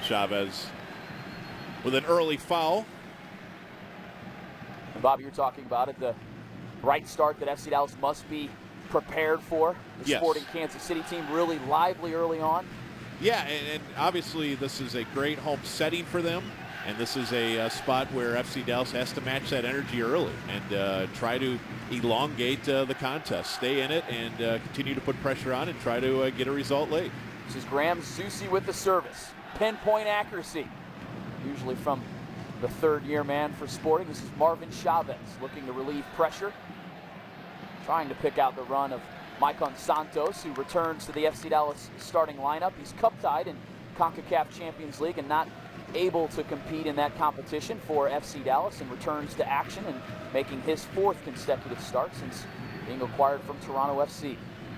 Chavez with an early foul. And Bobby, you're talking about it, the right start that FC Dallas must be prepared for. The Yes. Sporting Kansas City team really lively early on. Yeah, and obviously this is a great home setting for them, and this is a spot where FC Dallas has to match that energy early and try to elongate the contest, stay in it, and continue to put pressure on and try to get a result late. This is Graham Zusi with the service. Pinpoint accuracy, usually from the third-year man for Sporting. This is Marvin Chavez looking to relieve pressure, trying to pick out the run of Maicon Santos, who returns to the FC Dallas starting lineup. He's cup-tied in CONCACAF Champions League and not able to compete in that competition for FC Dallas, and returns to action and making his 4th consecutive start since being acquired from Toronto FC.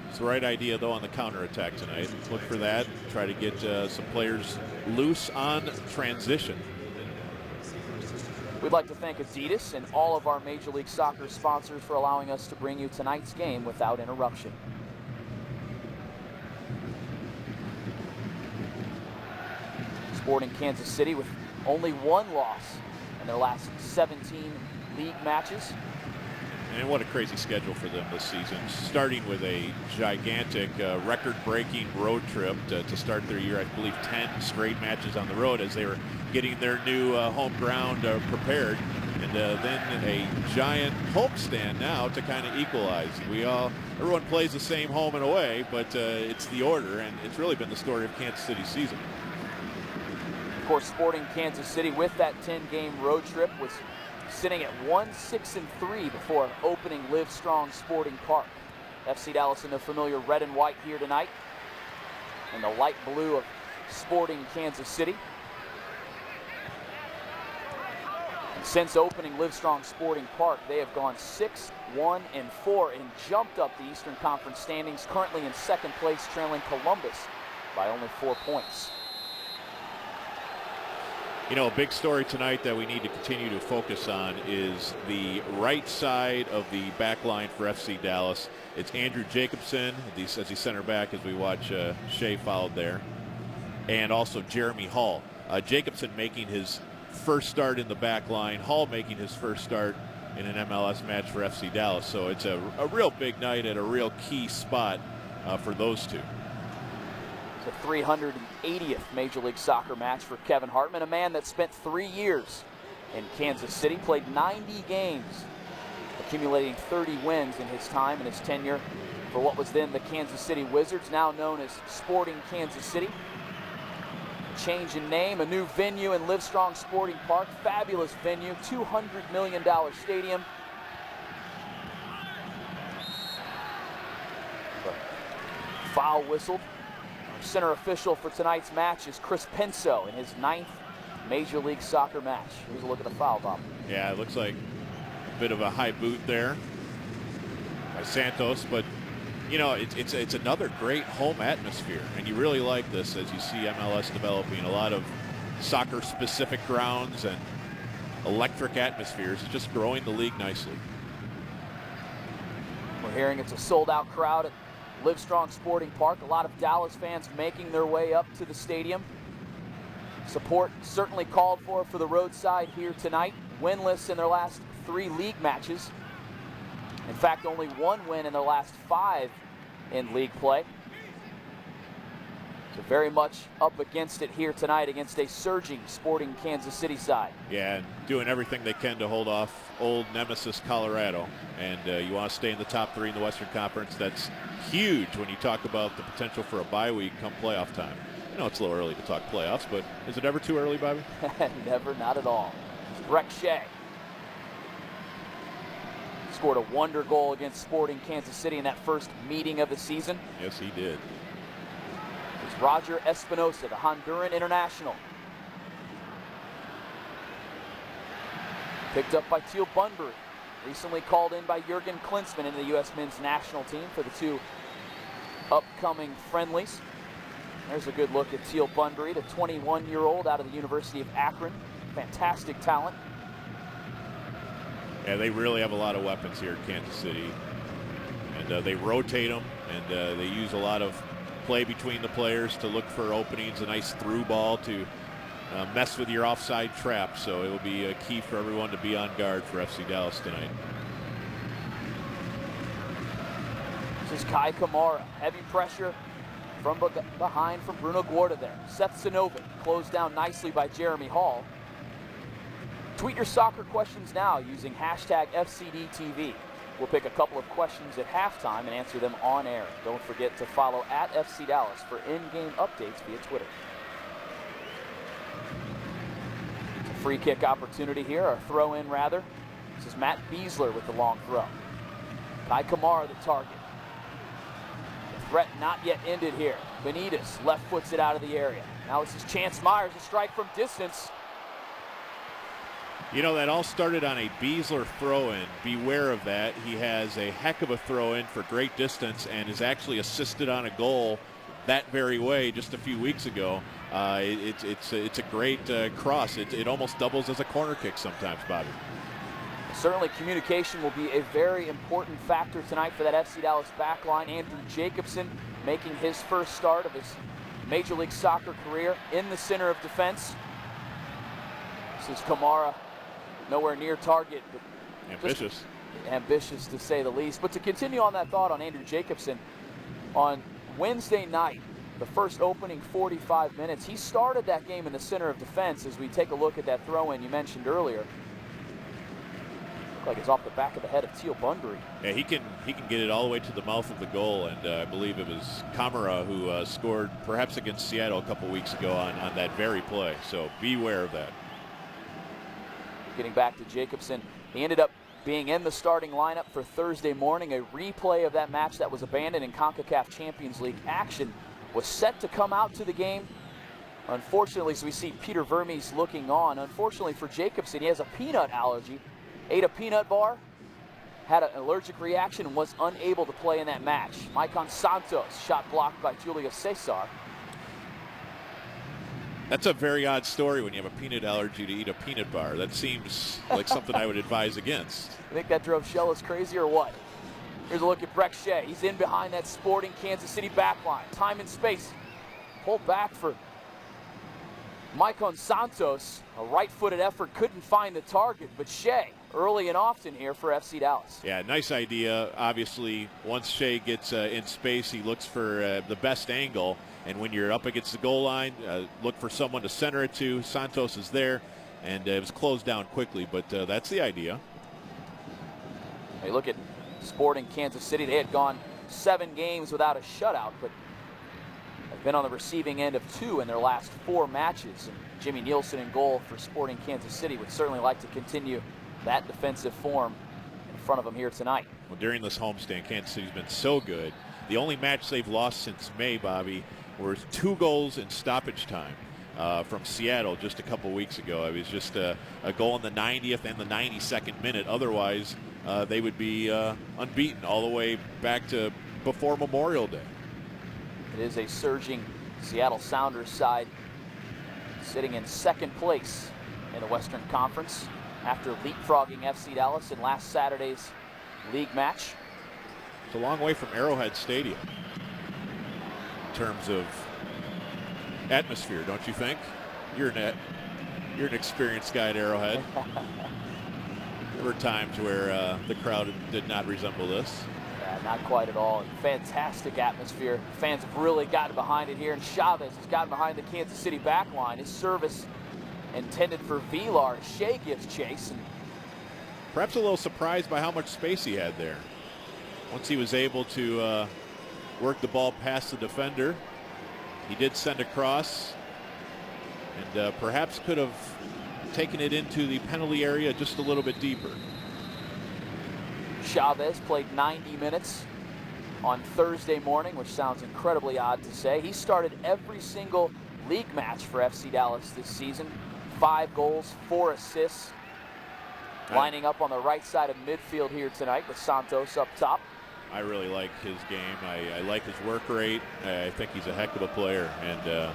It's the right idea, though, on the counterattack tonight. Look for that. Try to get some players loose on transition. We'd like to thank Adidas and all of our Major League Soccer sponsors for allowing us to bring you tonight's game without interruption. Sporting Kansas City with only 1 loss in their last 17 league matches. And what a crazy schedule for them this season, starting with a gigantic record-breaking road trip to start their year. I believe 10 straight matches on the road as they were getting their new home ground prepared, and then a giant homestand now to kind of equalize. Everyone plays the same home and away, but it's the order, and it's really been the story of Kansas City's season. Of course, Sporting Kansas City with that 10-game road trip was sitting at 1-6-3 before opening Live Strong Sporting Park. FC Dallas in the familiar red and white here tonight, and the light blue of Sporting Kansas City. And since opening Live Strong Sporting Park, they have gone 6-1-4 and jumped up the Eastern Conference standings, currently in 2nd place, trailing Columbus by only 4 points. You know, a big story tonight that we need to continue to focus on is the right side of the back line for FC Dallas. It's Andrew Jacobson as the center back, as we watch Shea fouled there, and also Jeremy Hall. Jacobson making his first start in the back line, Hall making his first start in an MLS match for FC Dallas. So it's a real big night at a real key spot for those two. The 380th Major League Soccer match for Kevin Hartman, a man that spent 3 years in Kansas City, played 90 games, accumulating 30 wins in his time and his tenure for what was then the Kansas City Wizards, now known as Sporting Kansas City. Change in name, a new venue in Livestrong Sporting Park, fabulous venue, $200 million stadium. Foul whistled. Center official for tonight's match is Chris Penso in his 9th Major League Soccer match. Here's a look at the foul, Bob. Yeah, it looks like a bit of a high boot there by Santos, but you know, it's another great home atmosphere, and you really like this as you see MLS developing a lot of soccer-specific grounds and electric atmospheres. It's just growing the league nicely. We're hearing it's a sold-out crowd at Livestrong Sporting Park. A lot of Dallas fans making their way up to the stadium. Support certainly called for the roadside here tonight. Winless in their last 3 league matches. In fact, only 1 win in their last 5 in league play. So very much up against it here tonight against a surging Sporting Kansas City side. Yeah, and doing everything they can to hold off old nemesis Colorado. And you want to stay in the top 3 in the Western Conference. That's huge when you talk about the potential for a bye week come playoff time. I know it's a little early to talk playoffs, but is it ever too early, Bobby? Never, not at all. Breck Shea scored a wonder goal against Sporting Kansas City in that first meeting of the season. Yes, he did. It's Roger Espinosa, the Honduran international. Picked up by Teal Bunbury. Recently called in by Jurgen Klinsmann in the U.S. men's national team for the 2 upcoming friendlies. There's a good look at Teal Bunbury, the 21-year-old out of the University of Akron. Fantastic talent. Yeah, they really have a lot of weapons here at Kansas City. And they rotate them, and they use a lot of play between the players to look for openings, a nice through ball to mess with your offside trap. So it will be a key for everyone to be on guard for FC Dallas tonight. This is Kai Kamara. Heavy pressure from behind from Bruno Guarda there. Seth Sinovic closed down nicely by Jeremy Hall. Tweet your soccer questions now using hashtag FCDTV. We'll pick a couple of questions at halftime and answer them on air. Don't forget to follow at FC Dallas for in-game updates via Twitter. It's a free kick opportunity here, or throw-in rather. This is Matt Beasler with the long throw. Kai Kamara the target. The threat not yet ended here. Benitez left foots it out of the area. Now this is Chance Myers, a strike from distance. You know, that all started on a Beasler throw-in. Beware of that. He has a heck of a throw-in for great distance and is actually assisted on a goal that very way just a few weeks ago. It's a great cross. It almost doubles as a corner kick sometimes, Bobby. Certainly communication will be a very important factor tonight for that FC Dallas back line. Andrew Jacobson making his first start of his Major League Soccer career in the center of defense. This is Kamara. Nowhere near target, but ambitious to say the least. But to continue on that thought on Andrew Jacobson, on Wednesday night, the first opening 45 minutes, he started that game in the center of defense. As we take a look at that throw-in you mentioned earlier, looked like it's off the back of the head of Teal Bunbury. Yeah, he can get it all the way to the mouth of the goal, and I believe it was Kamara who scored perhaps against Seattle a couple weeks ago on that very play. So beware of that. Getting back to Jacobson, he ended up being in the starting lineup for Thursday morning. A replay of that match that was abandoned in CONCACAF Champions League action was set to come out to the game. Unfortunately, so we see Peter Vermes looking on. Unfortunately for Jacobson, he has a peanut allergy. Ate a peanut bar, had an allergic reaction, and was unable to play in that match. Maicon Santos shot blocked by Julio Cesar. That's a very odd story when you have a peanut allergy to eat a peanut bar. That seems like something I would advise against. You think that drove Shellis crazy or what? Here's a look at Breck Shea. He's in behind that Sporting Kansas City backline. Time and space. Pull back for Maicon Santos. A right-footed effort, couldn't find the target, but Shea early and often here for FC Dallas. Yeah, nice idea. Obviously, once Shea gets in space, he looks for the best angle. And when you're up against the goal line, look for someone to center it to. Santos is there, and it was closed down quickly, but that's the idea. Hey, look at Sporting Kansas City. They had gone 7 games without a shutout, but have been on the receiving end of 2 in their last 4 matches. And Jimmy Nielsen in goal for Sporting Kansas City would certainly like to continue that defensive form in front of them here tonight. Well, during this homestand, Kansas City's been so good. The only match they've lost since May, Bobby, were 2 goals in stoppage time from Seattle just a couple weeks ago. It was just a goal in the 90th and the 92nd minute. Otherwise, they would be unbeaten all the way back to before Memorial Day. It is a surging Seattle Sounders side sitting in second place in the Western Conference after leapfrogging FC Dallas in last Saturday's league match. It's a long way from Arrowhead Stadium in terms of atmosphere, don't you think? You're an experienced guy at Arrowhead. There were times where the crowd did not resemble this. Yeah, not quite at all. Fantastic atmosphere. Fans have really gotten behind it here, and Chavez has gotten behind the Kansas City back line. His service intended for Villar. Shea gives chase. And perhaps a little surprised by how much space he had there. Once he was able to work the ball past the defender, he did send a cross, and perhaps could have taken it into the penalty area just a little bit deeper. Chavez played 90 minutes on Thursday morning, which sounds incredibly odd to say. He started every single league match for FC Dallas this season. 5 goals, 4 assists. Lining up on the right side of midfield here tonight with Santos up top. I really like his game. I like his work rate. I think he's a heck of a player. And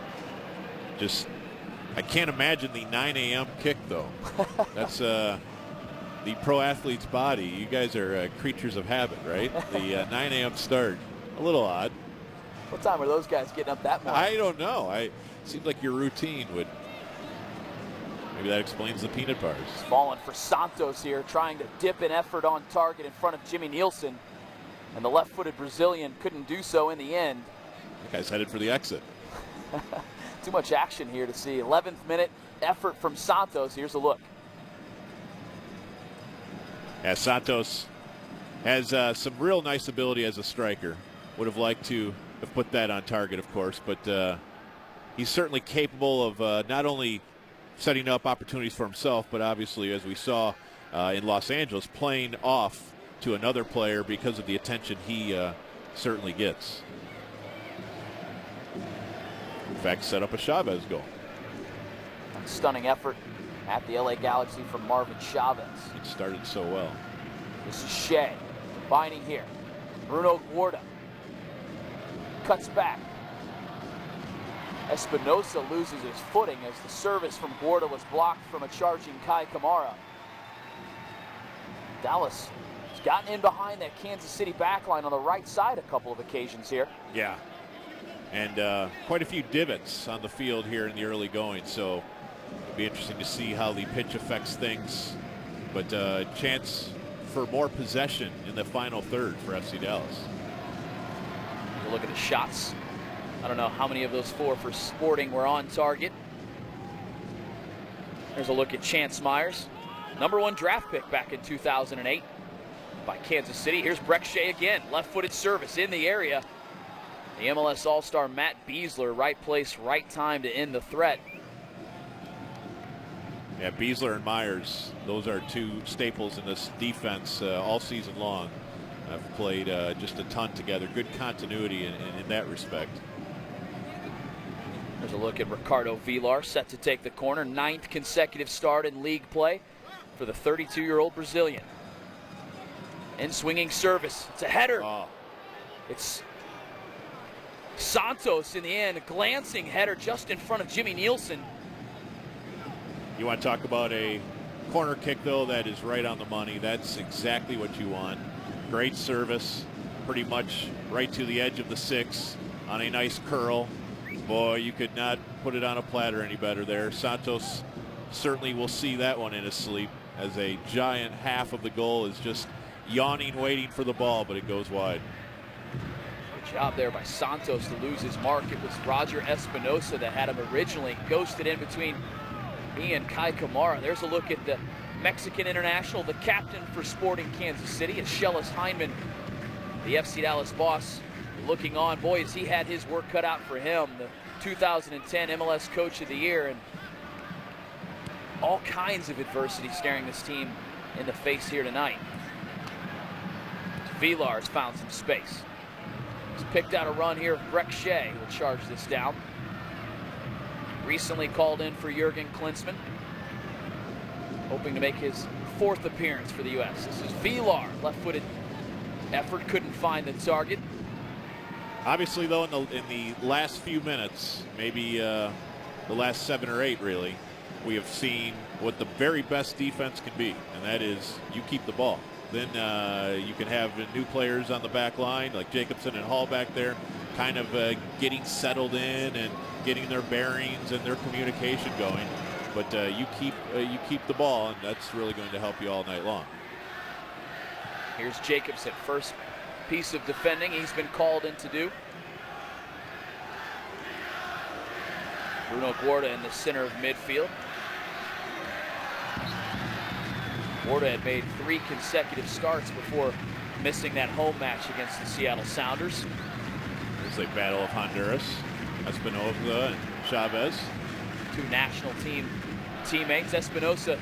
I can't imagine the 9 a.m. kick, though. That's the pro athlete's body. You guys are creatures of habit, right? The 9 a.m. start, a little odd. What time are those guys getting up that morning? I don't know. It seems like your routine would Maybe that explains the peanut bars. He's falling for Santos here, trying to dip an effort on target in front of Jimmy Nielsen. And the left-footed Brazilian couldn't do so in the end. That guy's headed for the exit. Too much action here to see. 11th minute effort from Santos. Here's a look. Yeah, Santos has some real nice ability as a striker. Would have liked to have put that on target, of course, but he's certainly capable of not only setting up opportunities for himself, but obviously, as we saw in Los Angeles, playing off to another player because of the attention he certainly gets. In fact, set up a Chavez goal. A stunning effort at the LA Galaxy from Marvin Chavez. It started so well. This is Shea, combining here. Bruno Guarda cuts back. Espinosa loses his footing as the service from Guarda was blocked from a charging Kai Kamara. Dallas has gotten in behind that Kansas City backline on the right side a couple of occasions here. Yeah, and quite a few divots on the field here in the early going, so it'll be interesting to see how the pitch affects things. But chance for more possession in the final third for FC Dallas. You look at the shots. I don't know how many of those 4 for Sporting were on target. There's a look at Chance Myers. #1 draft pick back in 2008 by Kansas City. Here's Breck Shea again. Left-footed service in the area. The MLS All-Star Matt Beasler, right place, right time to end the threat. Yeah, Beasler and Myers, those are 2 staples in this defense all season long. Have played just a ton together. Good continuity in that respect. There's a look at Ricardo Villar, set to take the corner. 9th consecutive start in league play for the 32-year-old Brazilian. In swinging service. It's a header. Oh. It's Santos in the end. A glancing header just in front of Jimmy Nielsen. You want to talk about a corner kick, though, that is right on the money. That's exactly what you want. Great service, pretty much right to the edge of the 6 on a nice curl. Boy, you could not put it on a platter any better there. Santos certainly will see that one in his sleep, as a giant half of the goal is just yawning, waiting for the ball, but it goes wide. Good job there by Santos to lose his mark. It was Roger Espinosa that had him originally, ghosted in between he and Kai Kamara. There's a look at the Mexican international, the captain for Sporting Kansas City, as Shellis Heineman, the FC Dallas boss, looking on. Boy, has he had his work cut out for him. The 2010 MLS Coach of the Year, and all kinds of adversity staring this team in the face here tonight. Villar has found some space. He's picked out a run here. Breck Shea will charge this down. Recently called in for Jurgen Klinsmann, hoping to make his 4th appearance for the U.S. This is Villar, left-footed effort, couldn't find the target. Obviously, though, in the last few minutes, maybe the last 7 or 8, really, we have seen what the very best defense can be, and that is you keep the ball. Then you can have new players on the back line, like Jacobson and Hall back there, kind of getting settled in and getting their bearings and their communication going. But you keep the ball, and that's really going to help you all night long. Here's Jacobson, first piece of defending he's been called in to do. Bruno Guarda in the center of midfield. Guarda had made 3 consecutive starts before missing that home match against the Seattle Sounders. It's a battle of Honduras. Espinosa and Chavez. 2 national team teammates. Espinosa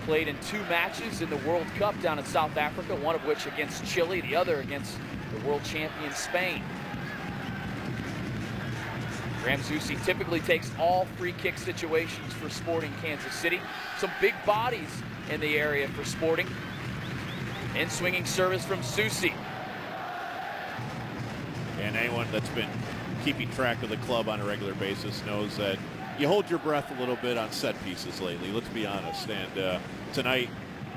played in 2 matches in the World Cup down in South Africa, one of which against Chile, the other against the world champion Spain. Graham Zusi typically takes all free kick situations for Sporting Kansas City. Some big bodies in the area for Sporting. In swinging service from Zusi. And anyone that's been keeping track of the club on a regular basis knows that you hold your breath a little bit on set pieces lately, let's be honest. And tonight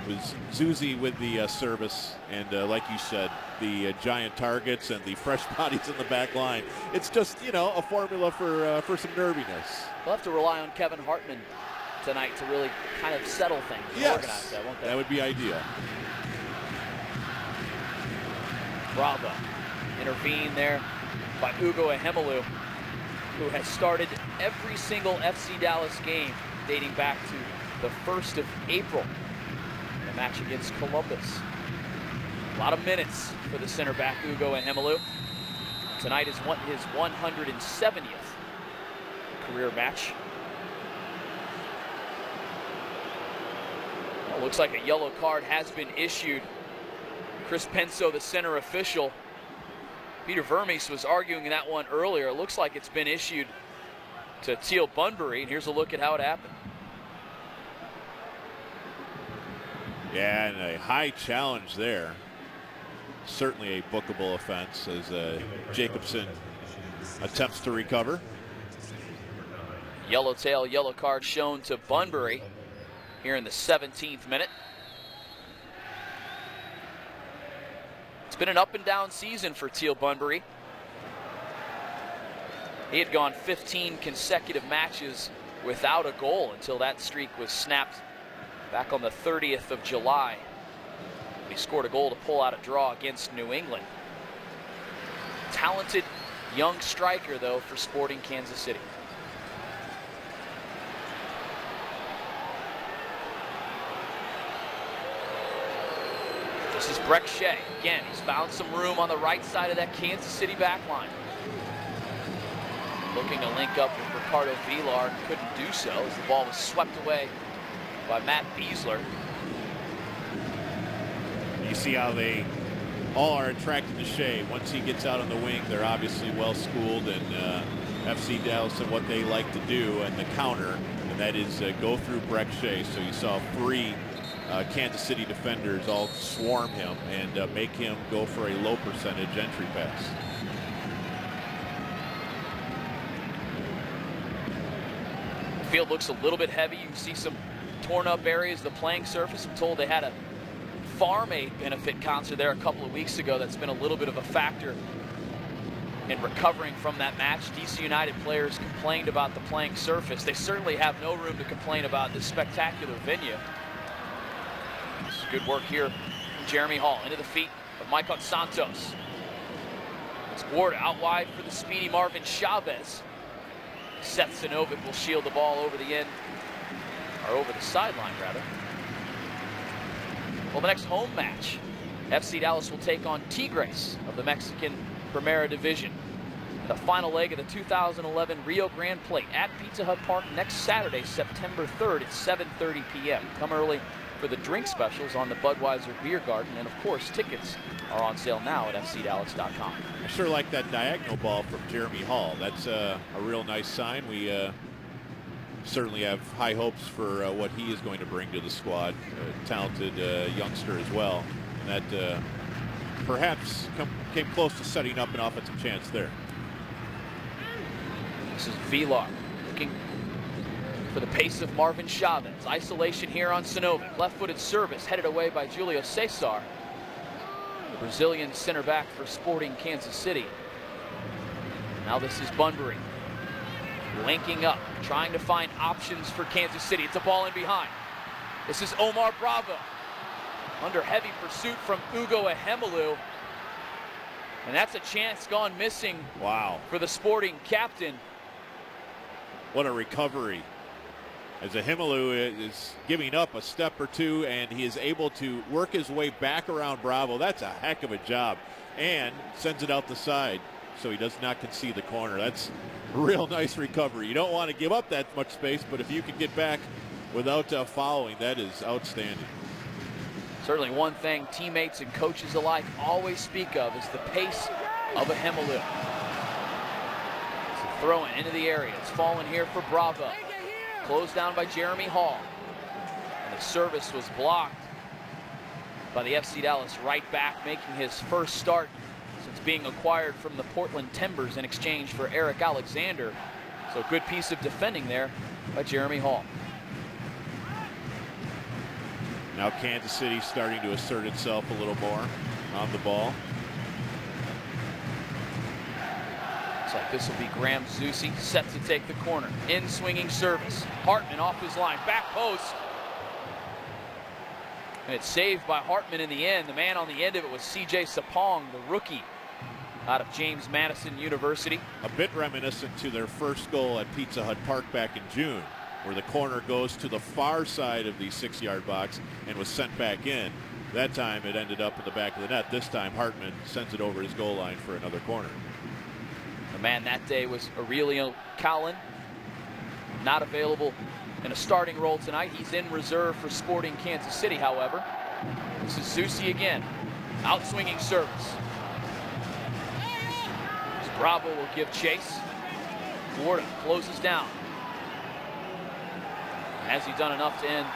was Zusi with the service, and like you said, the giant targets and the fresh bodies in the back line. It's just, you know, a formula for some nerviness. We'll have to rely on Kevin Hartman tonight to really kind of settle things and organize that, won't they? That would be ideal. Bravo intervened there by Ugo Ehemelu, who has started every single FC Dallas game dating back to the 1st of April, the match against Columbus. A lot of minutes for the center back, Ugo Ehemelu. Tonight is his 170th career match. Well, looks like a yellow card has been issued. Chris Penso, the center official. Peter Vermes was arguing that one earlier. It looks like it's been issued to Teal Bunbury, and here's a look at how it happened. Yeah, and a high challenge there. Certainly a bookable offense as Jacobson attempts to recover. Yellowtail yellow card shown to Bunbury here in the 17th minute. It's been an up and down season for Teal Bunbury. He had gone 15 consecutive matches without a goal until that streak was snapped back on the 30th of July. He scored a goal to pull out a draw against New England. Talented young striker, though, for Sporting Kansas City. This is Breck Shea. Again, he's found some room on the right side of that Kansas City back line. Looking to link up with Ricardo Villar, couldn't do so as the ball was swept away by Matt Beasler. You see how they all are attracted to Shea. Once he gets out on the wing, they're obviously well schooled in FC Dallas and what they like to do and the counter, and that is go through Breck Shea. So you saw 3 Kansas City defenders all swarm him and make him go for a low percentage entry pass. The field looks a little bit heavy. You can see some torn up areas of the playing surface. I'm told they had a Farm Aid benefit concert there a couple of weeks ago. That's been a little bit of a factor in recovering from that match. DC United players complained about the playing surface. They certainly have no room to complain about this spectacular venue. Good work here from Jeremy Hall into the feet of Maicon Santos. It's Ward out wide for the speedy Marvin Chavez. Seth Sinovic will shield the ball over the end, or over the sideline rather. Well, the next home match, FC Dallas will take on Tigres of the Mexican Primera Division. The final leg of the 2011 Rio Grande Plate at Pizza Hut Park next Saturday, September 3rd at 7:30 p.m. Come early for the drink specials on the Budweiser Beer Garden, and of course tickets are on sale now at fcdallas.com. I sure like that diagonal ball from Jeremy Hall. That's a real nice sign. We certainly have high hopes for what he is going to bring to the squad. Talented youngster as well, and that perhaps came close to setting up an offensive chance there. This is Villar looking for the pace of Marvin Chavez. Isolation here on Sinovic. Left-footed service headed away by Julio Cesar, the Brazilian center back for Sporting Kansas City. Now this is Bunbury linking up, trying to find options for Kansas City. It's a ball in behind. This is Omar Bravo under heavy pursuit from Ugo Ehemelu. And that's a chance gone missing. Wow. For the Sporting captain. What a recovery. As Ehemelu is giving up a step or two, and he is able to work his way back around Bravo. That's a heck of a job. And sends it out the side so he does not concede the corner. That's a real nice recovery. You don't want to give up that much space, but if you can get back without following, that is outstanding. Certainly one thing teammates and coaches alike always speak of is the pace of Ehemelu. So throw it into the area. It's fallen here for Bravo. Closed down by Jeremy Hall. And the service was blocked by the FC Dallas right back, making his first start since being acquired from the Portland Timbers in exchange for Eric Alexander. So good piece of defending there by Jeremy Hall. Now Kansas City starting to assert itself a little more on the ball. It's like this will be Graham Zusi, set to take the corner. In swinging service. Hartman off his line, back post. And it's saved by Hartman in the end. The man on the end of it was C.J. Sapong, the rookie out of James Madison University. A bit reminiscent to their first goal at Pizza Hut Park back in June, where the corner goes to the far side of the 6-yard box and was sent back in. That time it ended up in the back of the net. This time Hartman sends it over his goal line for another corner. The man that day was Aurelio Callan, not available in a starting role tonight. He's in reserve for Sporting Kansas City, however. This is Zusi again, outswinging service. Bravo will give chase. Gorda closes down. Has he done enough to end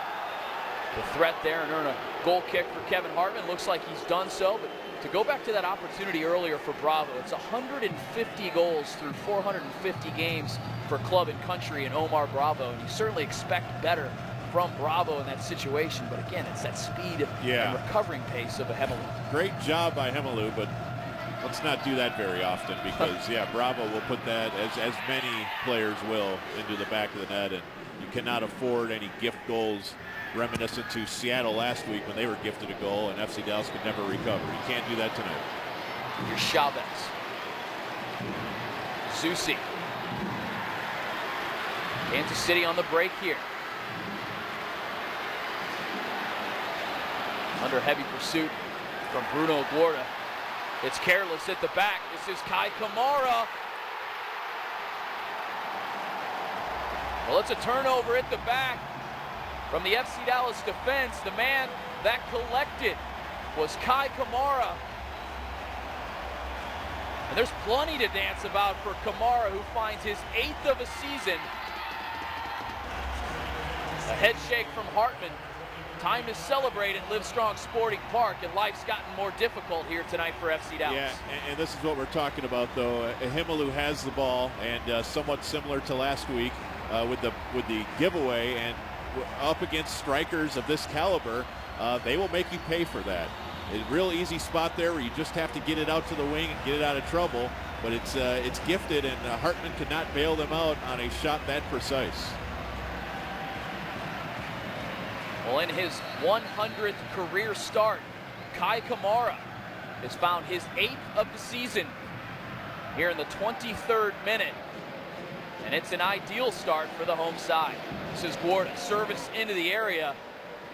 the threat there and earn a goal kick for Kevin Hartman? Looks like he's done so, but to go back to that opportunity earlier for Bravo, it's 150 goals through 450 games for club and country in Omar Bravo, and you certainly expect better from Bravo in that situation, but again, it's that speed and recovering pace of a Hemelu. Great job by Hemelu, but let's not do that very often because, Bravo will put that, as many players will, into the back of the net, and you cannot afford any gift goals reminiscent to Seattle last week when they were gifted a goal and FC Dallas could never recover. You can't do that tonight. Here's Chavez. Zusi. Kansas City on the break here. Under heavy pursuit from Bruno Gorda. It's careless at the back. This is Kai Kamara. Well, it's a turnover at the back from the FC Dallas defense. The man that collected was Kai Kamara. And there's plenty to dance about for Kamara, who finds his 8th of a season. A head shake from Hartman. Time to celebrate at Livestrong Sporting Park, and life's gotten more difficult here tonight for FC Dallas. Yeah, and this is what we're talking about, though. Hemelu has the ball, and somewhat similar to last week with the giveaway, and up against strikers of this caliber, they will make you pay for that. A real easy spot there where you just have to get it out to the wing and get it out of trouble, but it's gifted, and Hartman could not bail them out on a shot that precise. Well, in his 100th career start, Kai Kamara has found his 8th of the season here in the 23rd minute. And it's an ideal start for the home side. This is Gorda, service into the area,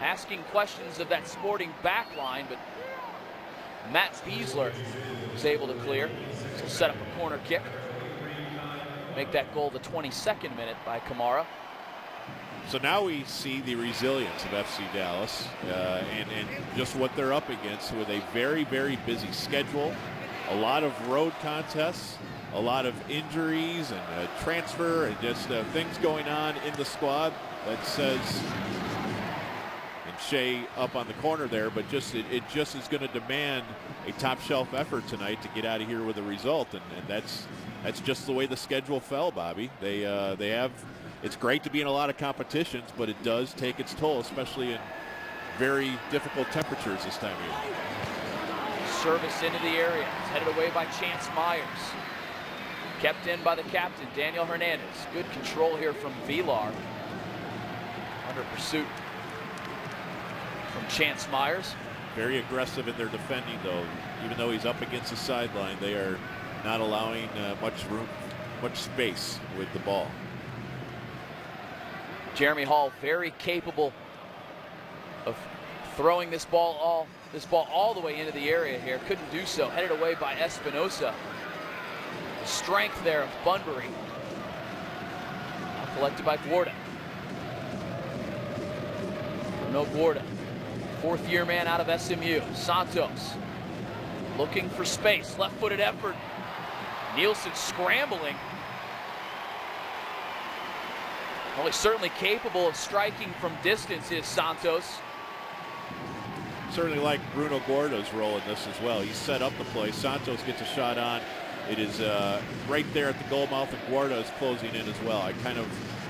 asking questions of that Sporting back line, but Matt Beasler was able to clear. So set up a corner kick. Make that goal the 22nd minute by Kamara. So now we see the resilience of FC Dallas and just what they're up against with a very, very busy schedule, a lot of road contests, a lot of injuries and transfer and just things going on in the squad that says, and Shea up on the corner there, but it just is going to demand a top shelf effort tonight to get out of here with a result, and that's just the way the schedule fell, Bobby. They have. It's great to be in a lot of competitions, but it does take its toll, especially in very difficult temperatures this time of year. Service into the area. It's headed away by Chance Myers. Kept in by the captain, Daniel Hernandez. Good control here from Vilar. Under pursuit from Chance Myers. Very aggressive in their defending, though. Even though he's up against the sideline, they are not allowing much space with the ball. Jeremy Hall very capable of throwing this ball all the way into the area here. Couldn't do so. Headed away by Espinosa. The strength there of Bunbury. Collected by Gorda. No Gorda. 4th-year man out of SMU. Santos looking for space. Left-footed effort. Nielsen scrambling. Well, he's certainly capable of striking from distance, is Santos. Certainly like Bruno Gorda's role in this as well. He's set up the play. Santos gets a shot on. It is right there at the goal mouth, and Gorda is closing in as well. I kind of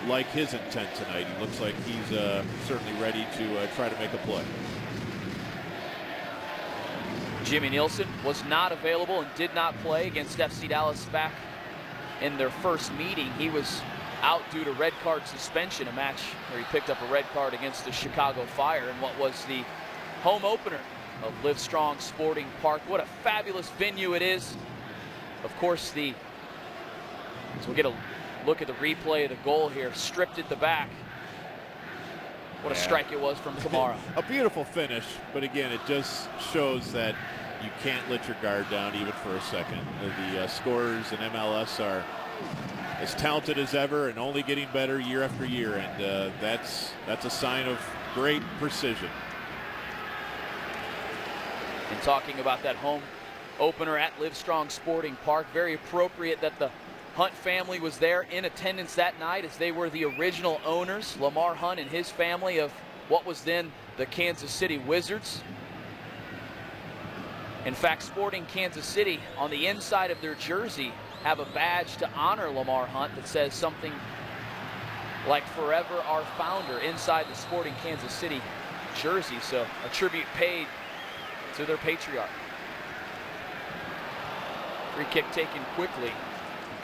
like his intent tonight. He looks like he's certainly ready to try to make a play. Jimmy Nielsen was not available and did not play against FC Dallas back in their first meeting. He was out due to red card suspension, a match where he picked up a red card against the Chicago Fire in what was the home opener of Livestrong Sporting Park. What a fabulous venue it is. Of course, as we'll get a look at the replay of the goal here, stripped at the back. What a strike it was from Kamara. A beautiful finish, but again, it just shows that you can't let your guard down even for a second. The scorers in MLS are as talented as ever and only getting better year after year, and that's a sign of great precision. And talking about that home opener at Livestrong Sporting Park, very appropriate that the Hunt family was there in attendance that night, as they were the original owners, Lamar Hunt and his family, of what was then the Kansas City Wizards. In fact, Sporting Kansas City, on the inside of their jersey, have a badge to honor Lamar Hunt that says something like "Forever Our Founder" inside the Sporting Kansas City jersey. So a tribute paid to their patriarch. Free kick taken quickly.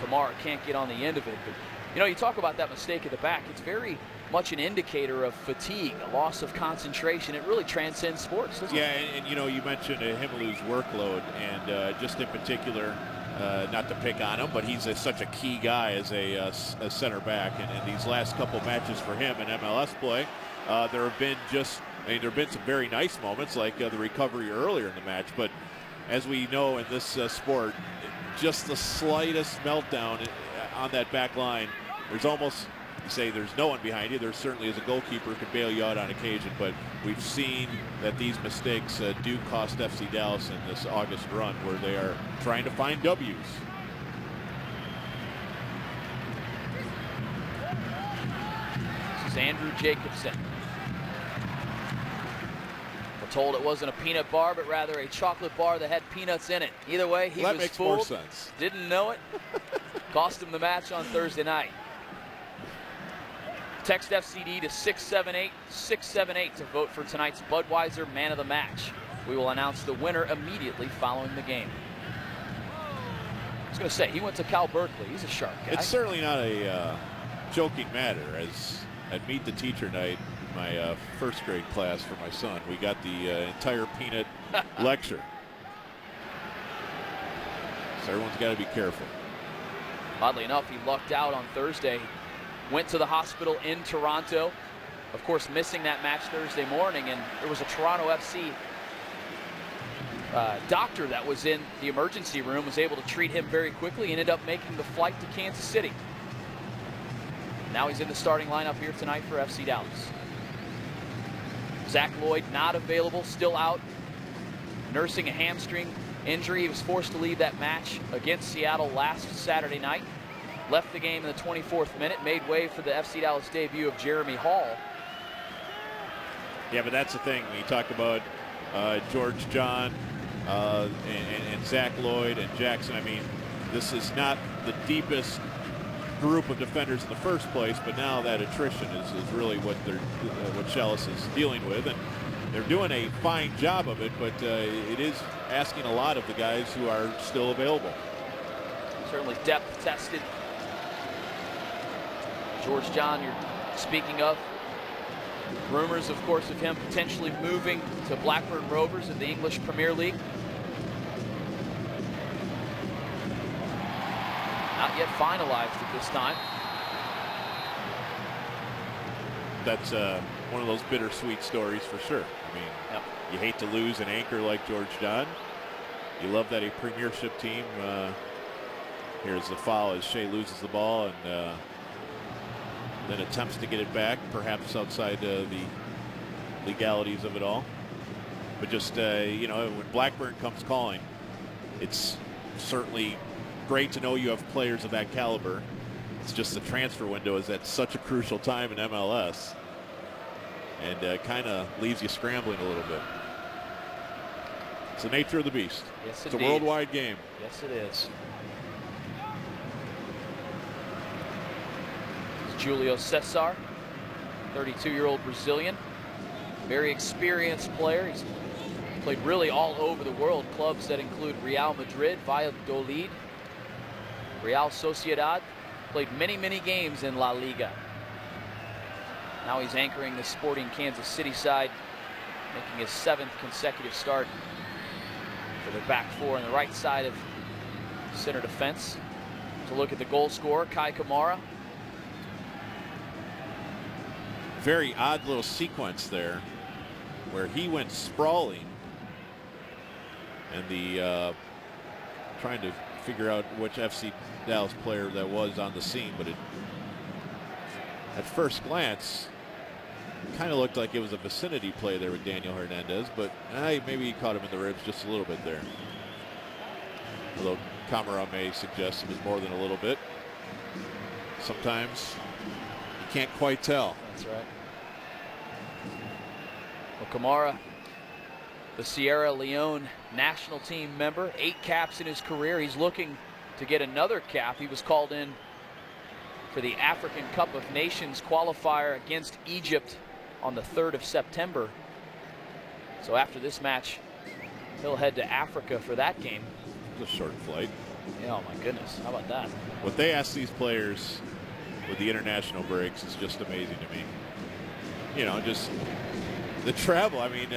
Kamara can't get on the end of it. But, you know, you talk about that mistake at the back. It's very much an indicator of fatigue, a loss of concentration. It really transcends sports, doesn't it? Yeah, and you know, you mentioned Himmelu's workload, and just in particular, not to pick on him, but he's such a key guy as a center back. And these last couple matches for him in MLS play, there have been there have been some very nice moments, like the recovery earlier in the match. But as we know in this sport, just the slightest meltdown on that back line, there's almost, you say there's no one behind you. There certainly is a goalkeeper who can bail you out on occasion, but we've seen that these mistakes do cost FC Dallas in this August run, where they are trying to find W's. This is Andrew Jacobson. Told it wasn't a peanut bar, but rather a chocolate bar that had peanuts in it. Either way, he was fooled. More sense. Didn't know it. Cost him the match on Thursday night. Text FCD to 678-678 to vote for tonight's Budweiser Man of the Match. We will announce the winner immediately following the game. I was going to say, he went to Cal Berkeley. He's a sharp guy. It's certainly not a joking matter. As at Meet the Teacher night, my first grade class for my son, we got the entire peanut lecture. So everyone's got to be careful. Oddly enough, he lucked out on Thursday. Went to the hospital in Toronto. Of course, missing that match Thursday morning, and there was a Toronto FC doctor that was in the emergency room, was able to treat him very quickly, ended up making the flight to Kansas City. Now he's in the starting lineup here tonight for FC Dallas. Zach Lloyd not available, still out, nursing a hamstring injury. He was forced to leave that match against Seattle last Saturday night. Left the game in the 24th minute, made way for the FC Dallas debut of Jeremy Hall. Yeah, but that's the thing. When you talk about George John and Zach Lloyd and Jackson, I mean, this is not the deepest group of defenders in the first place, but now that attrition is really what Schellas is dealing with, and they're doing a fine job of it, but it is asking a lot of the guys who are still available. Certainly depth tested. George John, you're speaking of. Rumors, of course, of him potentially moving to Blackburn Rovers in the English Premier League. Not yet finalized at this time. That's one of those bittersweet stories for sure. I mean, yep. You hate to lose an anchor like George John. You love that a premiership team. Here's the foul as Shea loses the ball and then attempts to get it back, perhaps outside the legalities of it all. But just, you know, when Blackburn comes calling, it's certainly great to know you have players of that caliber. It's just the transfer window is at such a crucial time in MLS, and kind of leaves you scrambling a little bit. It's the nature of the beast. Yes, it's indeed. A worldwide game. Yes, it is. Julio Cesar, 32-year-old Brazilian, very experienced player. He's played really all over the world, clubs that include Real Madrid, Valladolid, Real Sociedad played many, many games in La Liga. Now he's anchoring the Sporting Kansas City side, making his 7th consecutive start for the back four on the right side of center defense. To look at the goal scorer, Kai Kamara. Very odd little sequence there where he went sprawling, and the trying to figure out which FC Dallas player that was on the scene, but at first glance kind of looked like it was a vicinity play there with Daniel Hernandez, but maybe he caught him in the ribs just a little bit there. Although Kamara may suggest it was more than a little bit. Sometimes you can't quite tell. That's right. Well, Kamara, the Sierra Leone national team member, 8 caps in his career. He's looking to get another cap. He was called in for the African Cup of Nations qualifier against Egypt on the 3rd of September. So after this match, he'll head to Africa for that game. It's a short flight. Yeah, oh my goodness, how about that? What they ask these players with the international breaks is just amazing to me. You know, just the travel. I mean,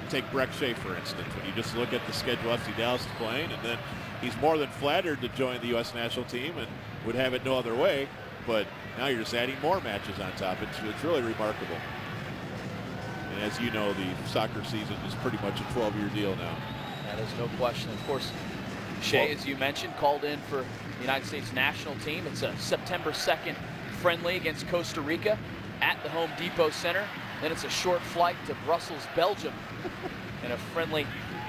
take Breck Shea, for instance. When you just look at the schedule FC Dallas is playing, and then he's more than flattered to join the U.S. national team and would have it no other way. But now you're just adding more matches on top. It's really remarkable. And as you know, the soccer season is pretty much a 12-year deal now. Yeah, there's no question. Of course, Shea, as you mentioned, called in for the United States national team. It's a September 2nd friendly against Costa Rica at the Home Depot Center. Then it's a short flight to Brussels, Belgium, and a friendly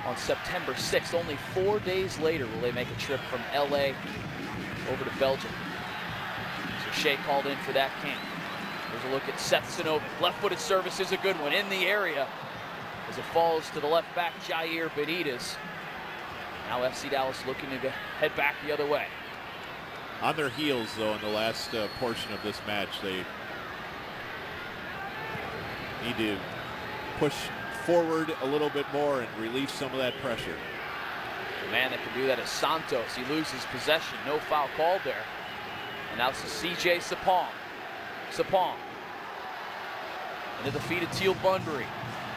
on September 6th. Only 4 days later will they make a trip from LA over to Belgium. So Shea called in for that camp. There's a look at Seth Sinovic. Left-footed service is a good one in the area as it falls to the left back, Jair Benitez. Now FC Dallas looking to head back the other way. On their heels, though, in the last portion of this match, they need to push forward a little bit more and relieve some of that pressure. The man that can do that is Santos. He loses possession. No foul called there. And now it's CJ Sapong. Sapong into the feet of Teal Bunbury.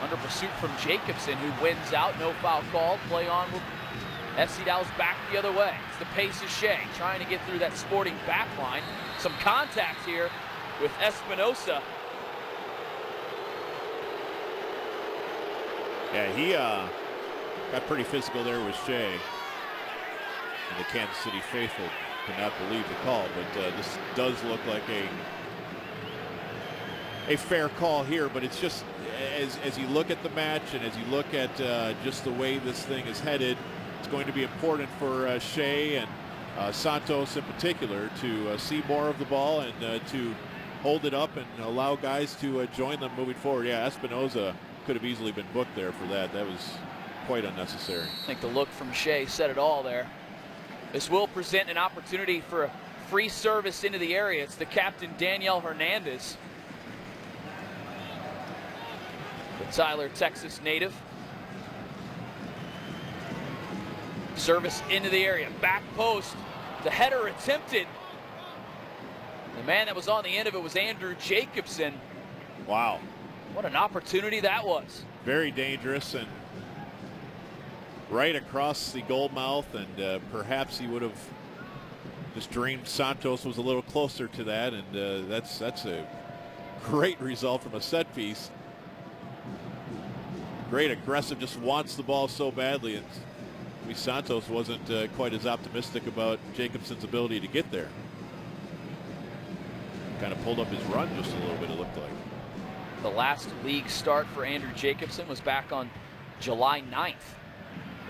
Under pursuit from Jacobson, who wins out. No foul called. Play on with FC Dallas back the other way. It's the pace of Shea trying to get through that Sporting back line. Some contact here with Espinosa. Yeah, he got pretty physical there with Shea. And the Kansas City faithful could not believe the call, but this does look like a fair call here. But it's just, as you look at the match and as you look at just the way this thing is headed, it's going to be important for Shea and Santos in particular to see more of the ball and to hold it up and allow guys to join them moving forward. Yeah, Espinosa could have easily been booked there for that. That was quite unnecessary. I think the look from Shea said it all there. This will present an opportunity for a free service into the area. It's the captain, Daniel Hernandez, the Tyler, Texas native. Service into the area. Back post. The header attempted. The man that was on the end of it was Andrew Jacobson. Wow. What an opportunity that was. Very dangerous and right across the goal mouth, and perhaps he would have just dreamed Santos was a little closer to that, and that's a great result from a set piece. Great aggressive, just wants the ball so badly, and Santos wasn't quite as optimistic about Jacobson's ability to get there. Kind of pulled up his run just a little bit, it looked like. The last league start for Andrew Jacobson was back on July 9th.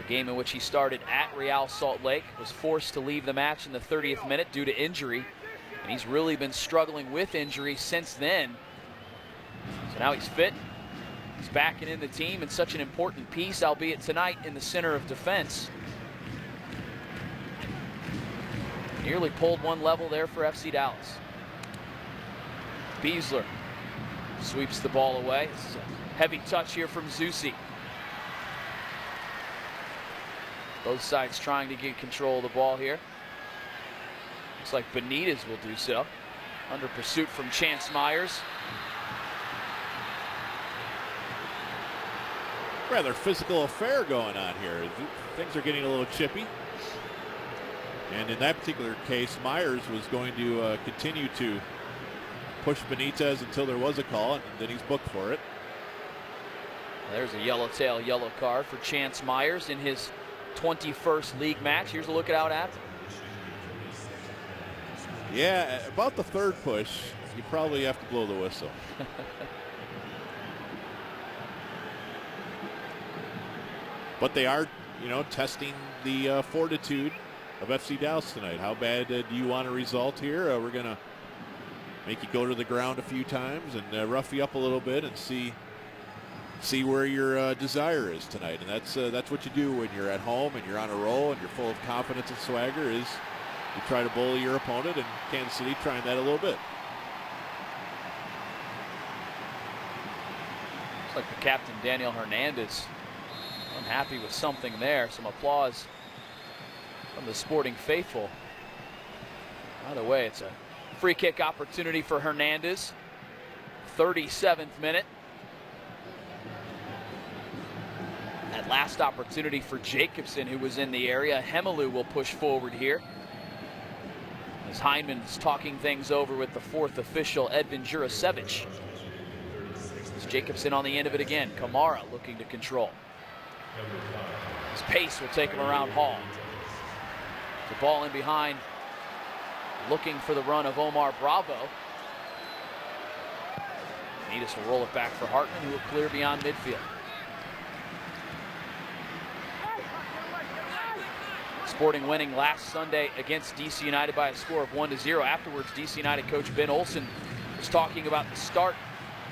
The game in which he started at Real Salt Lake, was forced to leave the match in the 30th minute due to injury. And he's really been struggling with injury since then. So now he's fit. He's back and in the team, and such an important piece, albeit tonight in the center of defense. Nearly pulled one level there for FC Dallas. Beasler sweeps the ball away. This is a heavy touch here from Zusi. Both sides trying to get control of the ball here. Looks like Benitez will do so. Under pursuit from Chance Myers. Rather physical affair going on here. Things are getting a little chippy. And in that particular case, Myers was going to continue to push Benitez until there was a call, and then he's booked for it. There's a yellow card for Chance Myers in his 21st league match. Here's a look at out after. Yeah, about the third push, you probably have to blow the whistle. But they are, testing the fortitude of FC Dallas tonight. How bad do you want a result here? We're going to make you go to the ground a few times and rough you up a little bit and see where your desire is tonight. And that's what you do when you're at home and you're on a roll and you're full of confidence and swagger, is you try to bully your opponent, and Kansas City trying that a little bit. Looks like the captain, Daniel Hernandez, unhappy with something there. Some applause from the Sporting faithful. By the way, it's a free kick opportunity for Hernandez. 37th minute. That last opportunity for Jacobson, who was in the area. Hemelu will push forward here, as Hyndman's talking things over with the fourth official, Edvin Jurasevich. It's Jacobson on the end of it again. Kamara looking to control. His pace will take him around Hall. The ball in behind, looking for the run of Omar Bravo. Benitez will roll it back for Hartman, who will clear beyond midfield. Sporting winning last Sunday against DC United by a score of 1-0. Afterwards, DC United coach Ben Olsen was talking about the start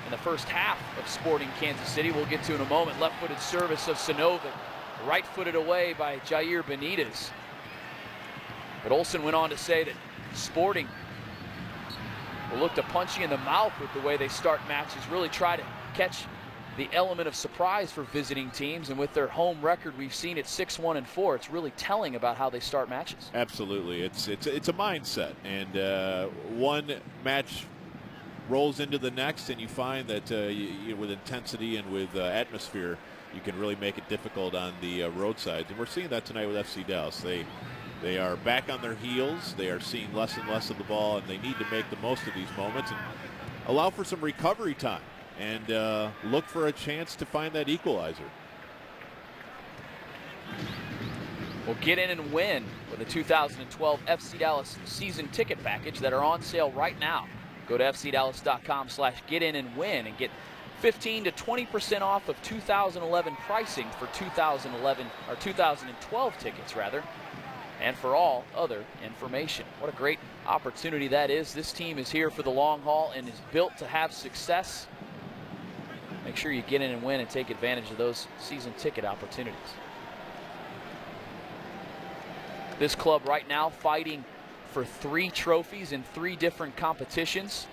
in the first half of Sporting Kansas City. We'll get to in a moment. Left-footed service of Sinovic, right-footed away by Jair Benitez. But Olsen went on to say that Sporting will look to punch you in the mouth with the way they start matches, really try to catch the element of surprise for visiting teams, and with their home record, we've seen it 6-1-4. It's really telling about how they start matches. Absolutely, it's a mindset, and one match rolls into the next, and you find that with intensity and with atmosphere, you can really make it difficult on the roadsides, and we're seeing that tonight with FC Dallas. They are back on their heels. They are seeing less and less of the ball, and they need to make the most of these moments and allow for some recovery time, and look for a chance to find that equalizer. We'll get in and win with the 2012 FC Dallas season ticket package that are on sale right now. Go to fcdallas.com/get-in-and-win and get 15 to 20% off of 2011 pricing for 2012 tickets rather, and for all other information. What a great opportunity that is. This team is here for the long haul and is built to have success. Make sure you get in and win and take advantage of those season ticket opportunities. This club right now fighting for 3 trophies in 3 different competitions.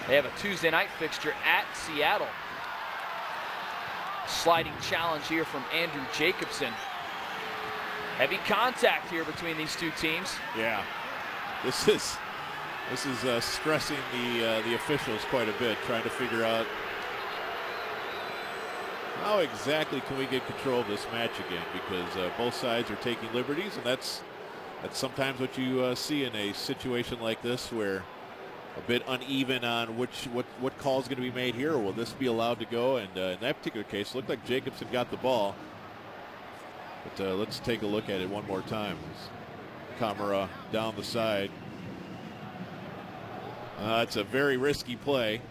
They have a Tuesday night fixture at Seattle. Sliding challenge here from Andrew Jacobson. Heavy contact here between these two teams. Yeah, this is stressing the officials quite a bit, trying to figure out how exactly can we get control of this match again, because both sides are taking liberties, and that's sometimes what you see in a situation like this, where a bit uneven on what call is going to be made here. Will this be allowed to go? And in that particular case, it looked like Jacobson got the ball. But let's take a look at it one more time. Kamara down the side. It's a very risky play,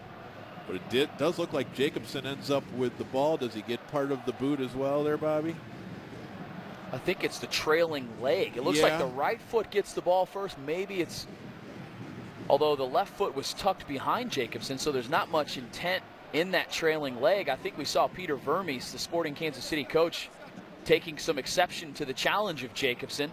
but it does look like Jacobson ends up with the ball. Does he get part of the boot as well there, Bobby? I think it's the trailing leg. It looks like the right foot gets the ball first. Maybe it's, although the left foot was tucked behind Jacobson, so there's not much intent in that trailing leg. I think we saw Peter Vermes, the Sporting Kansas City coach, taking some exception to the challenge of Jacobson.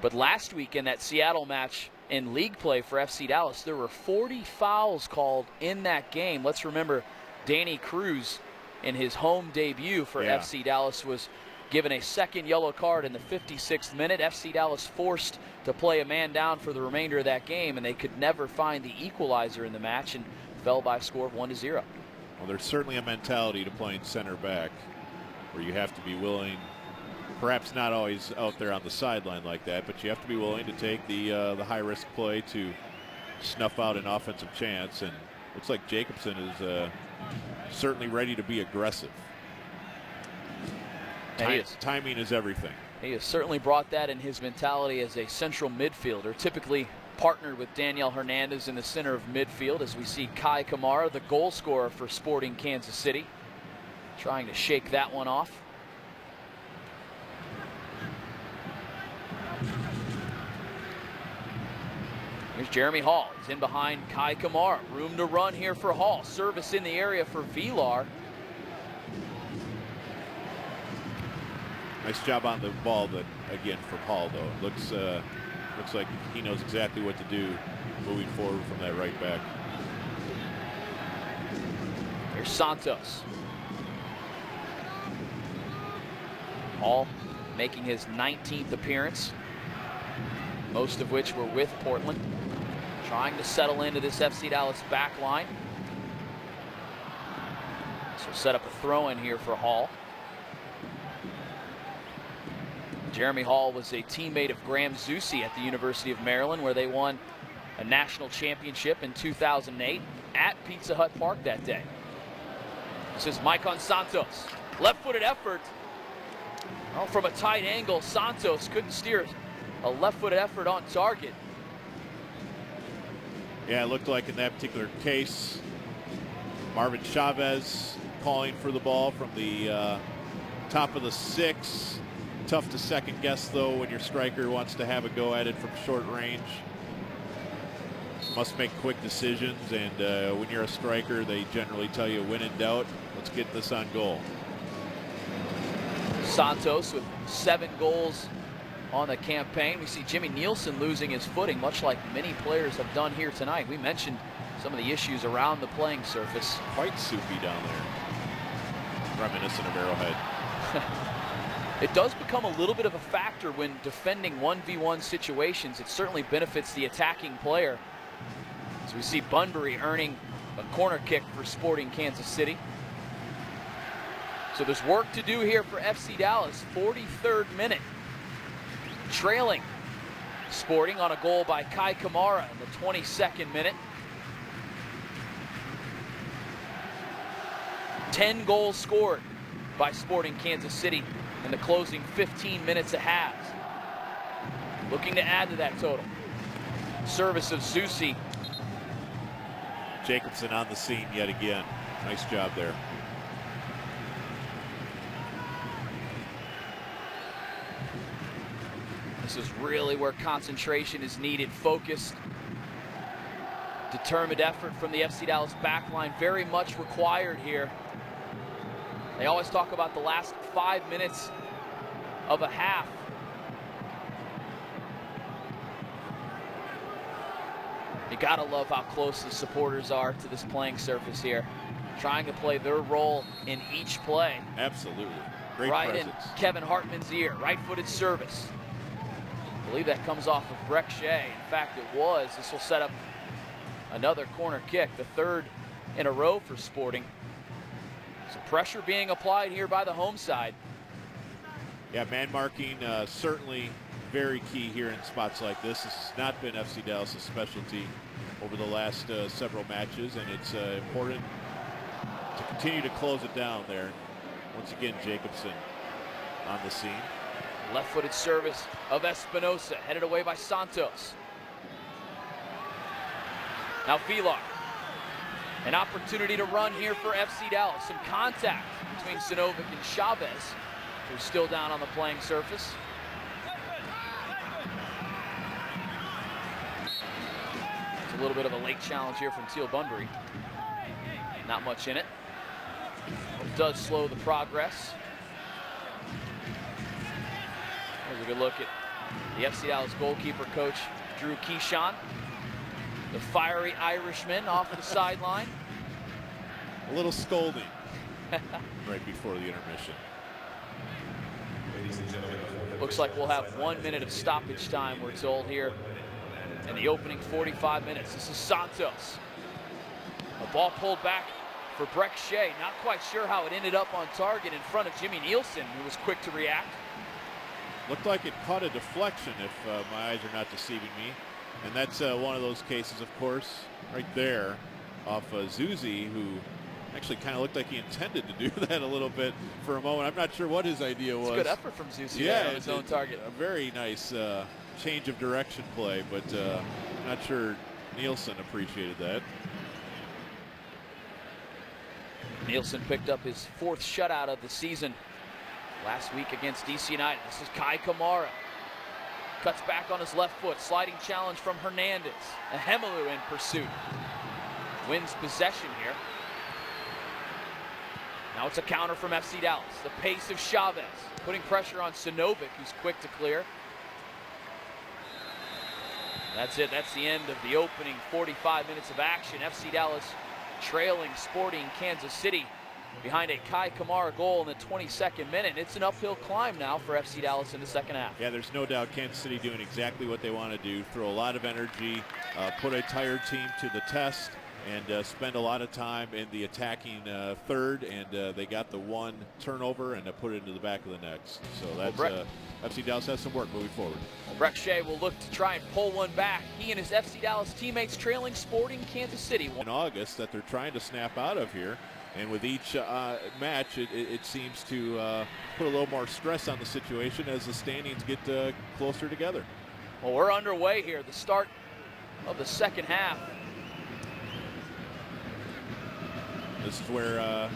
But last week in that Seattle match in league play for FC Dallas, there were 40 fouls called in that game. Let's remember, Danny Cruz in his home debut for FC Dallas was given a second yellow card in the 56th minute. FC Dallas forced to play a man down for the remainder of that game, and they could never find the equalizer in the match and fell by a score of 1-0. Well, there's certainly a mentality to playing center back where you have to be willing, perhaps not always out there on the sideline like that, but you have to be willing to take the high-risk play to snuff out an offensive chance. And looks like Jacobson is certainly ready to be aggressive. Timing is everything. He has certainly brought that in his mentality as a central midfielder, typically partnered with Daniel Hernandez in the center of midfield, as we see Kai Kamara, the goal scorer for Sporting Kansas City, trying to shake that one off. Here's Jeremy Hall. He's in behind Kai Kamara. Room to run here for Hall. Service in the area for Vilar. Nice job on the ball, but again from Hall, though. Looks like he knows exactly what to do moving forward from that right back. Here's Santos. Hall making his 19th appearance, most of which were with Portland. Trying to settle into this FC Dallas back line. So set up a throw in here for Hall. Jeremy Hall was a teammate of Graham Zusi at the University of Maryland, where they won a national championship in 2008 at Pizza Hut Park that day. This is Maicon Santos. Left-footed effort. Well, from a tight angle, Santos couldn't steer a left-footed effort on target. Yeah, it looked like in that particular case, Marvin Chavez calling for the ball from the top of the 6. Tough to second guess, though, when your striker wants to have a go at it from short range. Must make quick decisions, and when you're a striker, they generally tell you, when in doubt, let's get this on goal. Santos with 7 goals on the campaign. We see Jimmy Nielsen losing his footing, much like many players have done here tonight. We mentioned some of the issues around the playing surface. Quite soupy down there, reminiscent of Arrowhead. It does become a little bit of a factor when defending 1v1 situations. It certainly benefits the attacking player. As we see Bunbury earning a corner kick for Sporting Kansas City. So there's work to do here for FC Dallas. 43rd minute. Trailing Sporting on a goal by Kai Kamara in the 22nd minute. 10 goals scored by Sporting Kansas City in the closing 15 minutes of halves. Looking to add to that total. Service of Zusi. Jacobson on the scene yet again. Nice job there. This is really where concentration is needed. Focused, determined effort from the FC Dallas backline. Very much required here. They always talk about the last 5 minutes of a half. You gotta love how close the supporters are to this playing surface here. Trying to play their role in each play. Absolutely. Great right presence. in Kevin Hartman's ear. Right-footed service. I believe that comes off of Breck Shea. In fact, it was. This will set up another corner kick, the 3rd in a row for Sporting. Some pressure being applied here by the home side. Yeah, man marking certainly very key here in spots like this. This has not been FC Dallas' specialty over the last several matches, and it's important to continue to close it down there. Once again, Jacobson on the scene. Left-footed service of Espinosa, headed away by Santos. Now Vilar. An opportunity to run here for FC Dallas. Some contact between Sinovic and Chavez, who's still down on the playing surface. It's a little bit of a late challenge here from Teal Bunbury. Not much in it. But it does slow the progress. Here's a good look at the FC Dallas goalkeeper coach, Drew Keyshawn. The fiery Irishman off the sideline. A little scolding right before the intermission. Looks like we'll have 1 minute of stoppage time, we're told here, in the opening 45 minutes. This is Santos. A ball pulled back for Breck Shea. Not quite sure how it ended up on target in front of Jimmy Nielsen, who was quick to react. Looked like it caught a deflection, if my eyes are not deceiving me. And that's one of those cases, of course, right there off Zusi, who actually kind of looked like he intended to do that a little bit for a moment. I'm not sure what his idea was. It's a good effort from Zusi on his own target. A very nice change of direction play, but I'm not sure Nielsen appreciated that. Nielsen picked up his 4th shutout of the season last week against DC United. This is Kai Kamara. Cuts back on his left foot. Sliding challenge from Hernandez. Ahemelu in pursuit. Wins possession here. Now it's a counter from FC Dallas. The pace of Chavez. Putting pressure on Sinovic, who's quick to clear. That's it. That's the end of the opening 45 minutes of action. FC Dallas trailing Sporting Kansas City behind a Kai Kamara goal in the 22nd minute. It's an uphill climb now for FC Dallas in the second half. Yeah, there's no doubt Kansas City doing exactly what they want to do. Throw a lot of energy, put a tired team to the test, and spend a lot of time in the attacking third. And they got the one turnover and put it into the back of the net. So that's FC Dallas has some work moving forward. Breck Shea will look to try and pull one back. He and his FC Dallas teammates trailing Sporting Kansas City. In August that they're trying to snap out of here. And with each match, it seems to put a little more stress on the situation as the standings get closer together. Well, we're underway here. The start of the second half. This is where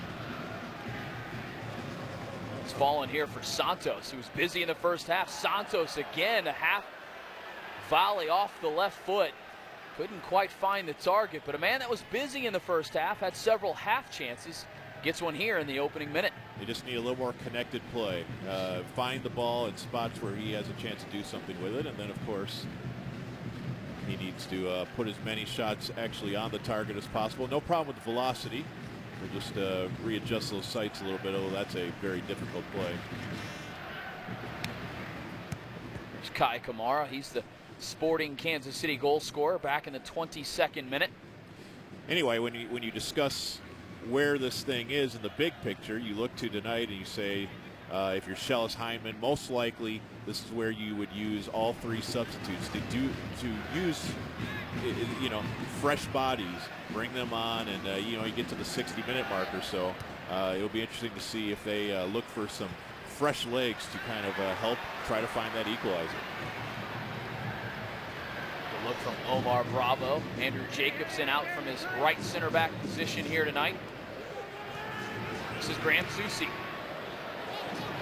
it's fallen here for Santos, who was busy in the first half. Santos again, a half volley off the left foot. Couldn't quite find the target, but a man that was busy in the first half had several half chances. Gets one here in the opening minute. They just need a little more connected play. Find the ball in spots where he has a chance to do something with it, and then of course he needs to put as many shots actually on the target as possible. No problem with the velocity. We'll just readjust those sights a little bit. Oh, that's a very difficult play. There's Kai Kamara. He's the Sporting Kansas City goal scorer back in the 22nd minute. Anyway, when you discuss where this thing is in the big picture, you look to tonight and you say, if you're Shellis Hyndman, most likely this is where you would use all 3 substitutes to use fresh bodies, bring them on, and you get to the 60-minute mark or so. It'll be interesting to see if they look for some fresh legs to kind of help try to find that equalizer. Look from Omar Bravo. Andrew Jacobson out from his right center back position here tonight. This is Graham Zusi.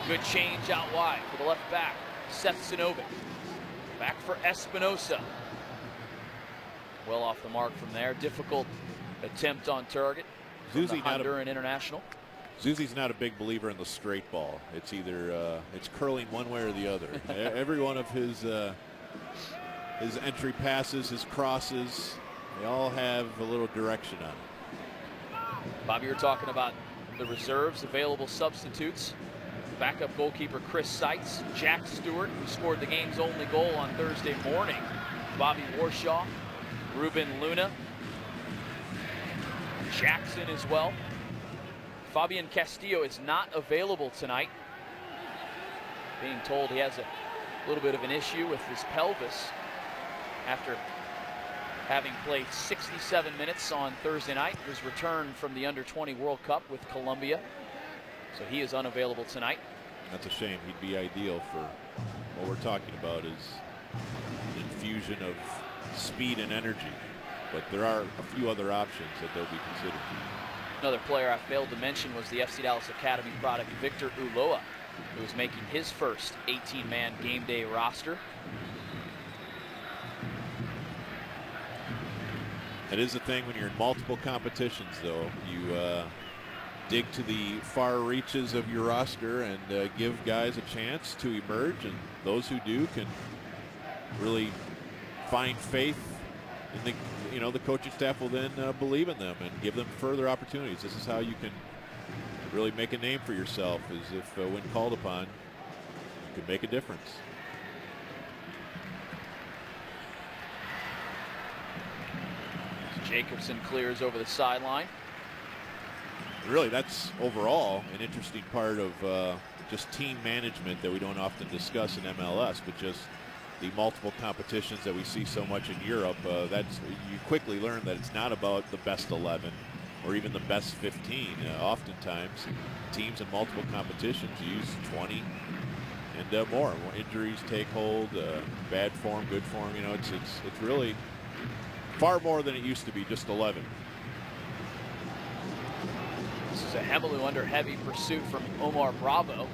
Good change out wide for the left back. Seth Sinovic. Back for Espinosa. Well off the mark from there. Difficult attempt on target. Zusi, Honduran international. Zusi's not a big believer in the straight ball. It's either it's curling one way or the other. Every one of his entry passes, his crosses, they all have a little direction on it. Bobby, you're talking about the reserves, available substitutes. Backup goalkeeper Chris Seitz, Jack Stewart, who scored the game's only goal on Thursday morning, Bobby Warshaw, Ruben Luna, Jackson as well. Fabian Castillo is not available tonight. Being told he has a little bit of an issue with his pelvis after having played 67 minutes on Thursday night. His return from the Under-20 World Cup with Colombia. So he is unavailable tonight. That's a shame. He'd be ideal for what we're talking about, is infusion of speed and energy. But there are a few other options that they'll be considering. Another player I failed to mention was the FC Dallas Academy product, Victor Ulloa, who is making his first 18-man game day roster. That is the thing when you're in multiple competitions, though. You dig to the far reaches of your roster and give guys a chance to emerge, and those who do can really find faith in the, the coaching staff will then believe in them and give them further opportunities. This is how you can really make a name for yourself, is if when called upon, could make a difference. Jacobson clears over the sideline. Really, that's overall an interesting part of just team management that we don't often discuss in MLS, but just the multiple competitions that we see so much in Europe. That's, you quickly learn that it's not about the best 11 or even the best 15. Oftentimes, teams in multiple competitions use 20 and more. Injuries take hold, bad form, good form. You know, it's really far more than it used to be, just 11. This is a Hemelu under heavy pursuit from Omar Bravo.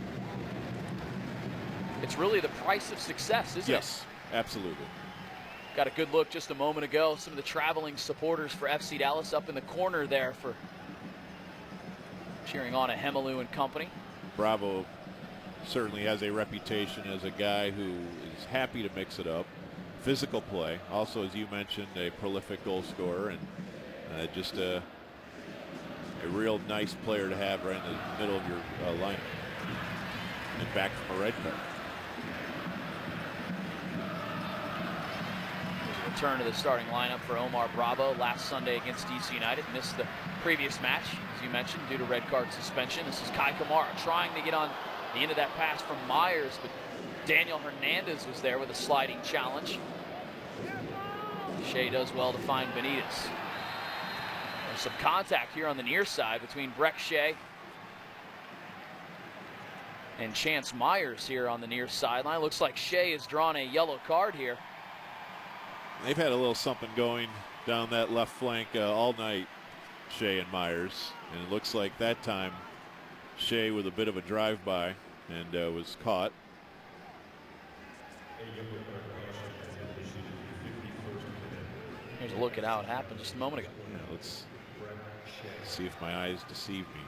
It's really the price of success, isn't it? Yes, absolutely. Got a good look just a moment ago. Some of the traveling supporters for FC Dallas up in the corner there for cheering on a Hemelu and company. Bravo certainly has a reputation as a guy who is happy to mix it up. Physical play. Also, as you mentioned, a prolific goal scorer and just a real nice player to have right in the middle of your lineup. And back from a red card. Return to the starting lineup for Omar Bravo last Sunday against DC United. Missed the previous match, as you mentioned, due to red card suspension. This is Kai Kamara trying to get on the end of that pass from Myers, but Daniel Hernandez was there with a sliding challenge. Shea does well to find Benitez. There's some contact here on the near side between Breck Shea and Chance Myers here on the near sideline. Looks like Shea has drawn a yellow card here. They've had a little something going down that left flank all night, Shea and Myers. And it looks like that time Shea with a bit of a drive-by and was caught. Here's a look at how it happened just a moment ago. Yeah, let's see if my eyes deceive me.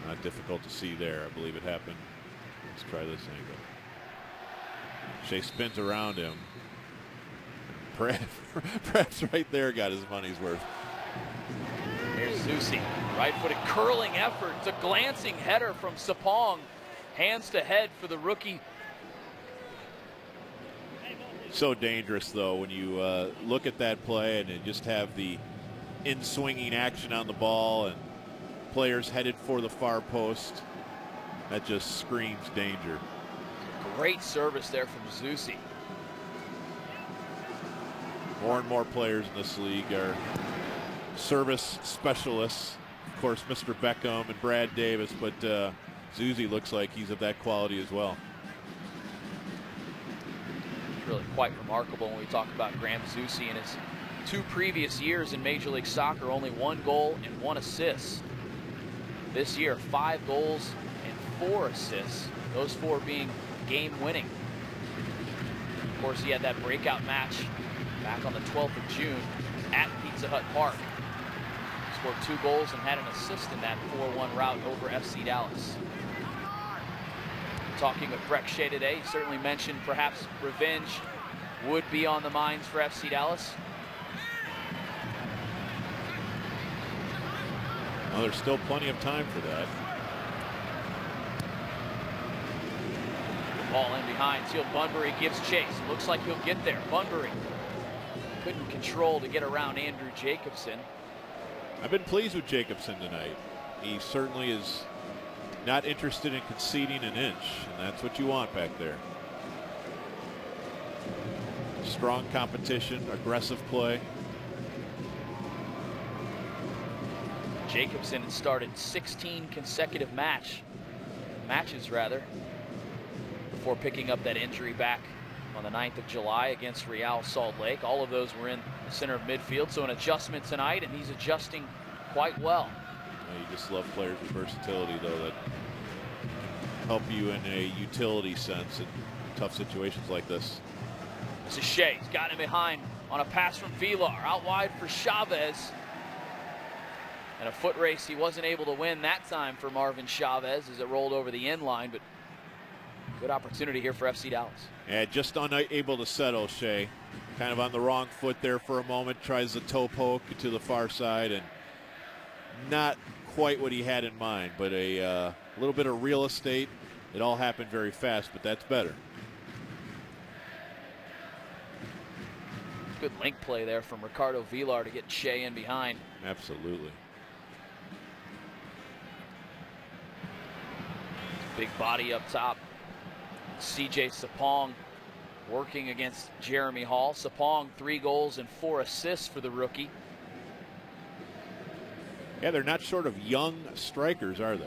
Not difficult to see there. I believe it happened. Let's try this angle. Shea spins around him. Perhaps right there got his money's worth. Here's Zusi. Right-footed curling effort. It's a glancing header from Sapong. Hands to head for the rookie. So dangerous, though, when you look at that play and just have the in-swinging action on the ball and players headed for the far post. That just screams danger. Great service there from Zusi. More and more players in this league are service specialists. Of course, Mr. Beckham and Brad Davis, but Zusi looks like he's of that quality as well. It's really quite remarkable when we talk about Graham Zusi in his 2 previous years in Major League Soccer, only 1 goal and 1 assist. This year, 5 goals and 4 assists, those 4 being game-winning. Of course, he had that breakout match back on the 12th of June at Pizza Hut Park. Scored 2 goals and had an assist in that 4-1 rout over FC Dallas. Talking with Breck Shea today, he certainly mentioned perhaps revenge would be on the minds for FC Dallas. Well, there's still plenty of time for that. Ball in behind. Teal Bunbury gives chase. Looks like he'll get there. Bunbury couldn't control to get around Andrew Jacobson. I've been pleased with Jacobson tonight. He certainly is not interested in conceding an inch, and that's what you want back there. Strong competition, aggressive play. Jacobson had started 16 consecutive matches before picking up that injury back on the 9th of July against Real Salt Lake. All of those were in the center of midfield, so an adjustment tonight, and he's adjusting quite well. You just love players with versatility, though, that help you in a utility sense in tough situations like this. This is Shea. He's got him behind on a pass from Villar. Out wide for Chavez. And a foot race he wasn't able to win that time for Marvin Chavez as it rolled over the end line, but good opportunity here for FC Dallas. Yeah, just unable to settle. Shea kind of on the wrong foot there for a moment, tries the toe poke to the far side and not quite what he had in mind, but a little bit of real estate. It all happened very fast, but that's better. Good link play there from Ricardo Villar to get Shea in behind. Absolutely. Big body up top. CJ Sapong working against Jeremy Hall. Sapong 3 goals and 4 assists for the rookie. Yeah, they're not sort of young strikers, are they?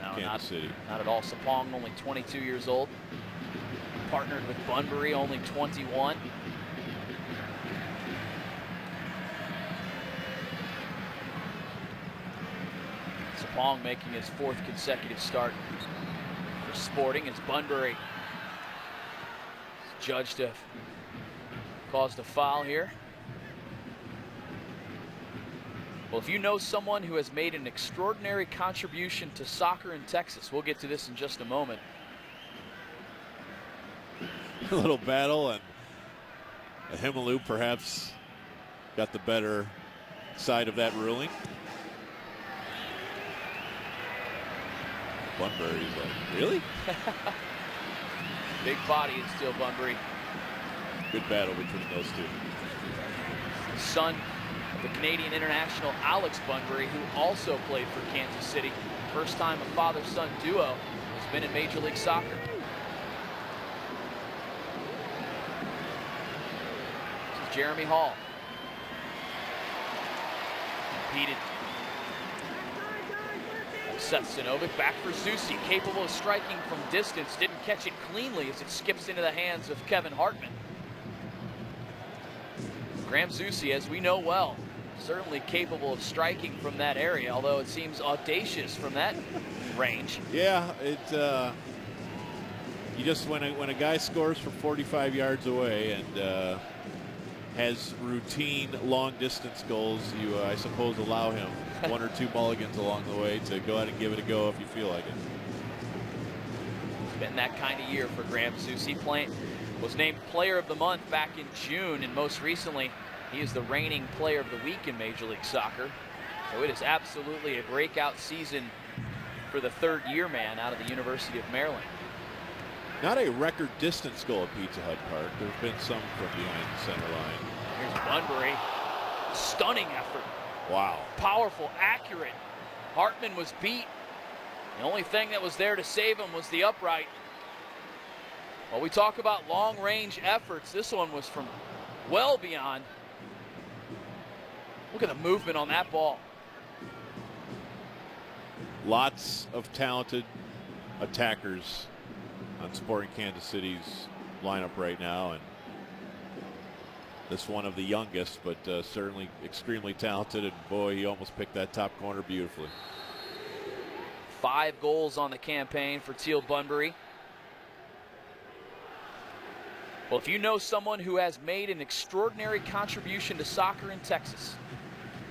No, Kansas City. Not at all. Sapong only 22 years old. Partnered with Bunbury, only 21. Sapong making his 4th consecutive start for Sporting as Bunbury is judged to have caused a foul here. Well, if you know someone who has made an extraordinary contribution to soccer in Texas, we'll get to this in just a moment. A little battle, and Himelu perhaps got the better side of that ruling. Bunbury's like, really? Big body is still Bunbury. Good battle between those two. Son of the Canadian international Alex Bunbury, who also played for Kansas City. First time a father-son duo has been in Major League Soccer. This is Jeremy Hall. Impeded. Seth Sinovic back for Zusi, capable of striking from distance. Didn't catch it cleanly as it skips into the hands of Kevin Hartman. Graham Zusi, as we know well, certainly capable of striking from that area, although it seems audacious from that range. Yeah, you just when a guy scores from 45 yards away and has routine long distance goals, you I suppose allow him 1 or 2 mulligans along the way to go out and give it a go if you feel like it. It's been that kind of year for Graham Zusi. Was named Player of the Month back in June, and most recently he is the reigning Player of the Week in Major League Soccer. So it is absolutely a breakout season for the third-year man out of the University of Maryland. Not a record distance goal at Pizza Hut Park. There have been some from behind the center line. Here's Bunbury. Stunning effort. Wow. Powerful, accurate. Hartman was beat. The only thing that was there to save him was the upright. Well, we talk about long-range efforts. This one was from well beyond. Look at the movement on that ball. Lots of talented attackers on Sporting Kansas City's lineup right now, and this one of the youngest, but certainly extremely talented, and boy, he almost picked that top corner beautifully. 5 goals on the campaign for Teal Bunbury. Well, if you know someone who has made an extraordinary contribution to soccer in Texas,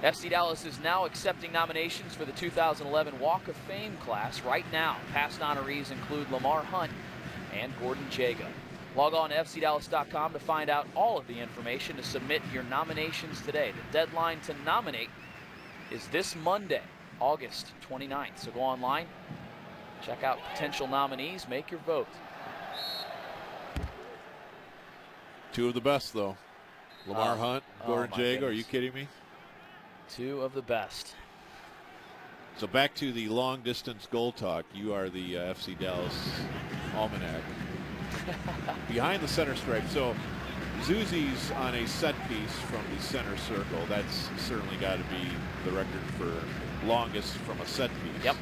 FC Dallas is now accepting nominations for the 2011 Walk of Fame class right now. Past honorees include Lamar Hunt and Gordon Jago. Log on to FCDallas.com to find out all of the information to submit your nominations today. The deadline to nominate is this Monday, August 29th. So go online, check out potential nominees, make your vote. 2 of the best, though. Lamar Hunt, Gordon Jago. Are you kidding me? 2 of the best. So back to the long distance goal talk. You are the FC Dallas Almanac. Behind the center stripe. So Zuzi's on a set piece from the center circle. That's certainly got to be the record for longest from a set piece. Yep.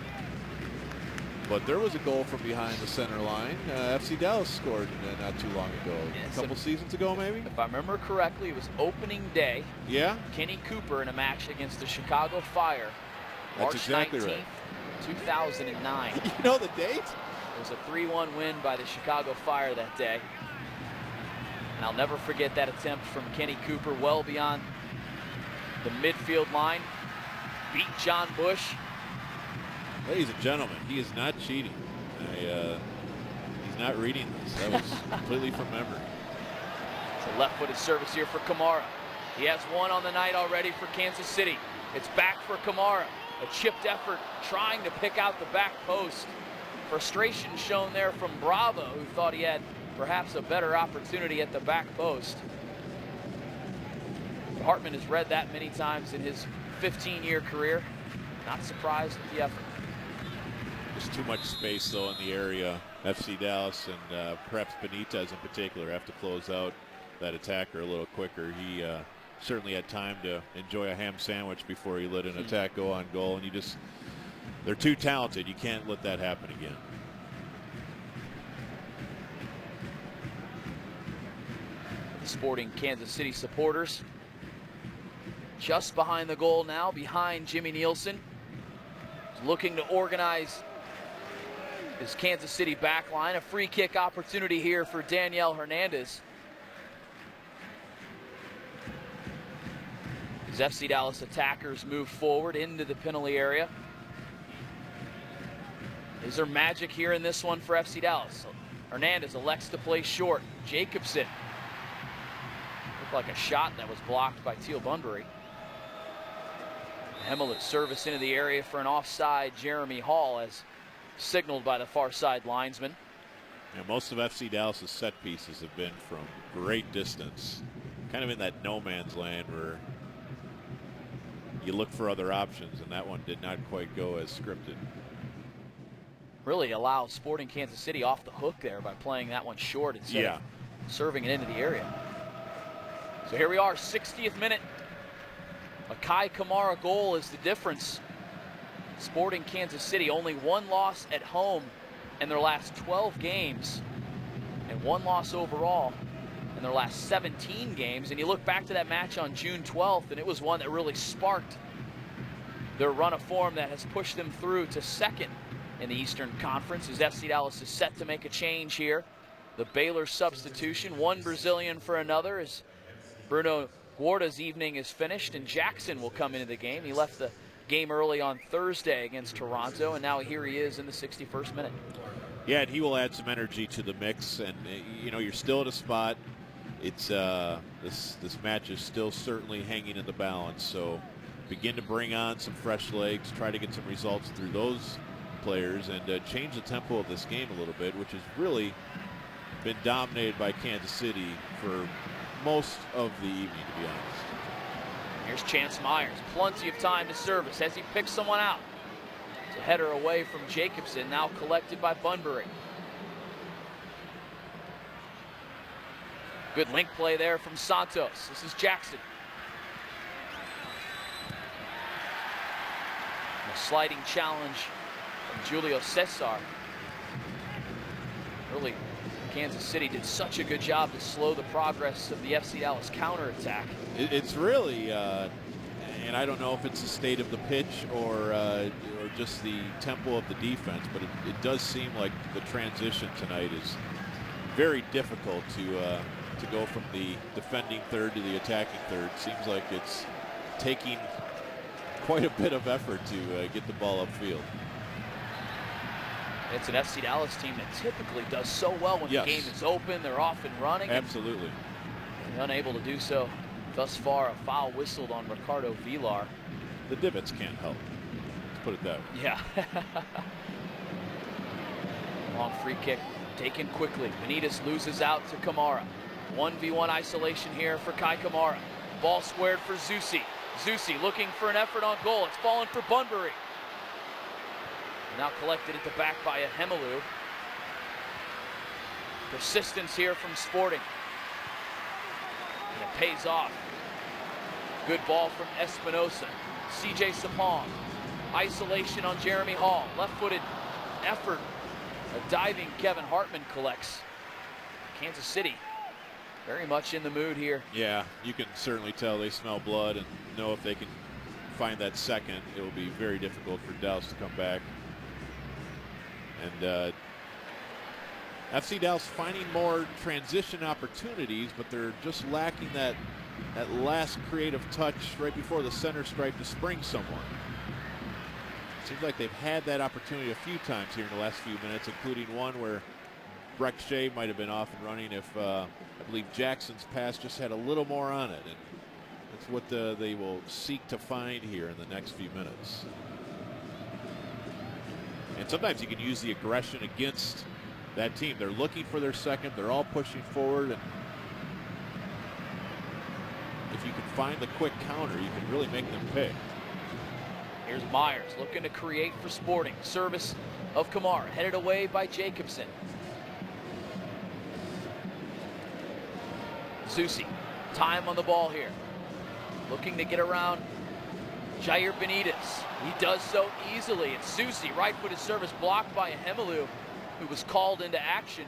But there was a goal from behind the center line. FC Dallas scored not too long ago. A couple seasons ago, maybe? If I remember correctly, it was opening day. Yeah? Kenny Cooper in a match against the Chicago Fire. That's March exactly 19th, right. 2009. You know the date? It was a 3-1 win by the Chicago Fire that day. And I'll never forget that attempt from Kenny Cooper well beyond the midfield line. Beat John Bush. Ladies and gentlemen, he is not cheating. He's not reading this. That was completely from memory. It's a left-footed service here for Kamara. He has 1 on the night already for Kansas City. It's back for Kamara. A chipped effort trying to pick out the back post. Frustration shown there from Bravo, who thought he had perhaps a better opportunity at the back post. Hartman has read that many times in his 15-year career. Not surprised at the effort. There's too much space, though, in the area. FC Dallas and perhaps Benitez in particular have to close out that attacker a little quicker. He certainly had time to enjoy a ham sandwich before he let an attack go on goal. And they're too talented. You can't let that happen again. Sporting Kansas City supporters just behind the goal now, behind Jimmy Nielsen. Looking to organize his Kansas City back line. A free kick opportunity here for Daniel Hernandez. As FC Dallas attackers move forward into the penalty area. Is there magic here in this one for FC Dallas? Hernandez elects to play short. Jacobson. Looked like a shot that was blocked by Teal Bunbury. Hemmel's service into the area for an offside Jeremy Hall, as signaled by the far side linesman. Yeah, most of FC Dallas's set pieces have been from great distance, kind of in that no man's land where you look for other options, and that one did not quite go as scripted. Really allows Sporting Kansas City off the hook there by playing that one short instead of serving it into the area. So here we are, 60th minute. A Kai Kamara goal is the difference. Sporting Kansas City only one loss at home in their last 12 games and one loss overall in their last 17 games. And you look back to that match on June 12th, and it was one that really sparked their run of form that has pushed them through to second in the Eastern Conference, as FC Dallas is set to make a change here. The Baylor substitution, one Brazilian for another, as Bruno Guarda's evening is finished, and Jackson will come into the game. He left the game early on Thursday against Toronto, and now here he is in the 61st minute. Yeah, and he will add some energy to the mix, and you know, you're still at a spot. It's this match is still certainly hanging in the balance, so begin to bring on some fresh legs, try to get some results through those players, and change the tempo of this game a little bit, which has really been dominated by Kansas City for most of the evening, to be honest. Here's Chance Myers, plenty of time to service as he picks someone out. It's a header away from Jacobson, now collected by Bunbury. Good link play there from Santos. This is Jackson. A sliding challenge from Julio Cesar. Really, Kansas City did such a good job to slow the progress of the FC Dallas counterattack. It's really, and I don't know if it's the state of the pitch or just the tempo of the defense, but it does seem like the transition tonight is very difficult to go from the defending third to the attacking third. Seems like it's taking quite a bit of effort to get the ball upfield. It's an FC Dallas team that typically does so well when the game is open. They're off and running. Absolutely. And unable to do so thus far. A foul whistled on Ricardo Villar. The divots can't help. Let's put it that way. Yeah. Long free kick taken quickly. Benitez loses out to Kamara. 1v1 isolation here for Kai Kamara. Ball squared for Zusi. Zusi looking for an effort on goal. It's fallen for Bunbury. Now collected at the back by Hemelu. Persistence here from Sporting. And it pays off. Good ball from Espinosa. CJ Sapong. Isolation on Jeremy Hall. Left-footed effort. A diving Kevin Hartman collects. Kansas City very much in the mood here. Yeah, you can certainly tell they smell blood and know if they can find that second, it will be very difficult for Dallas to come back. And FC Dallas finding more transition opportunities, but they're just lacking that last creative touch right before the center stripe to spring someone. Seems like they've had that opportunity a few times here in the last few minutes, including one where Breck Shea might have been off and running if I believe Jackson's pass just had a little more on it. And that's what they will seek to find here in the next few minutes. And sometimes you can use the aggression against that team. They're looking for their second. They're all pushing forward. And if you can find the quick counter, you can really make them pay. Here's Myers looking to create for Sporting. Service of Kamara, headed away by Jacobson. Zusi, time on the ball here. Looking to get around Jair Benitez. He does so easily. It's Zusi, right-footed service blocked by Hemelu, who was called into action.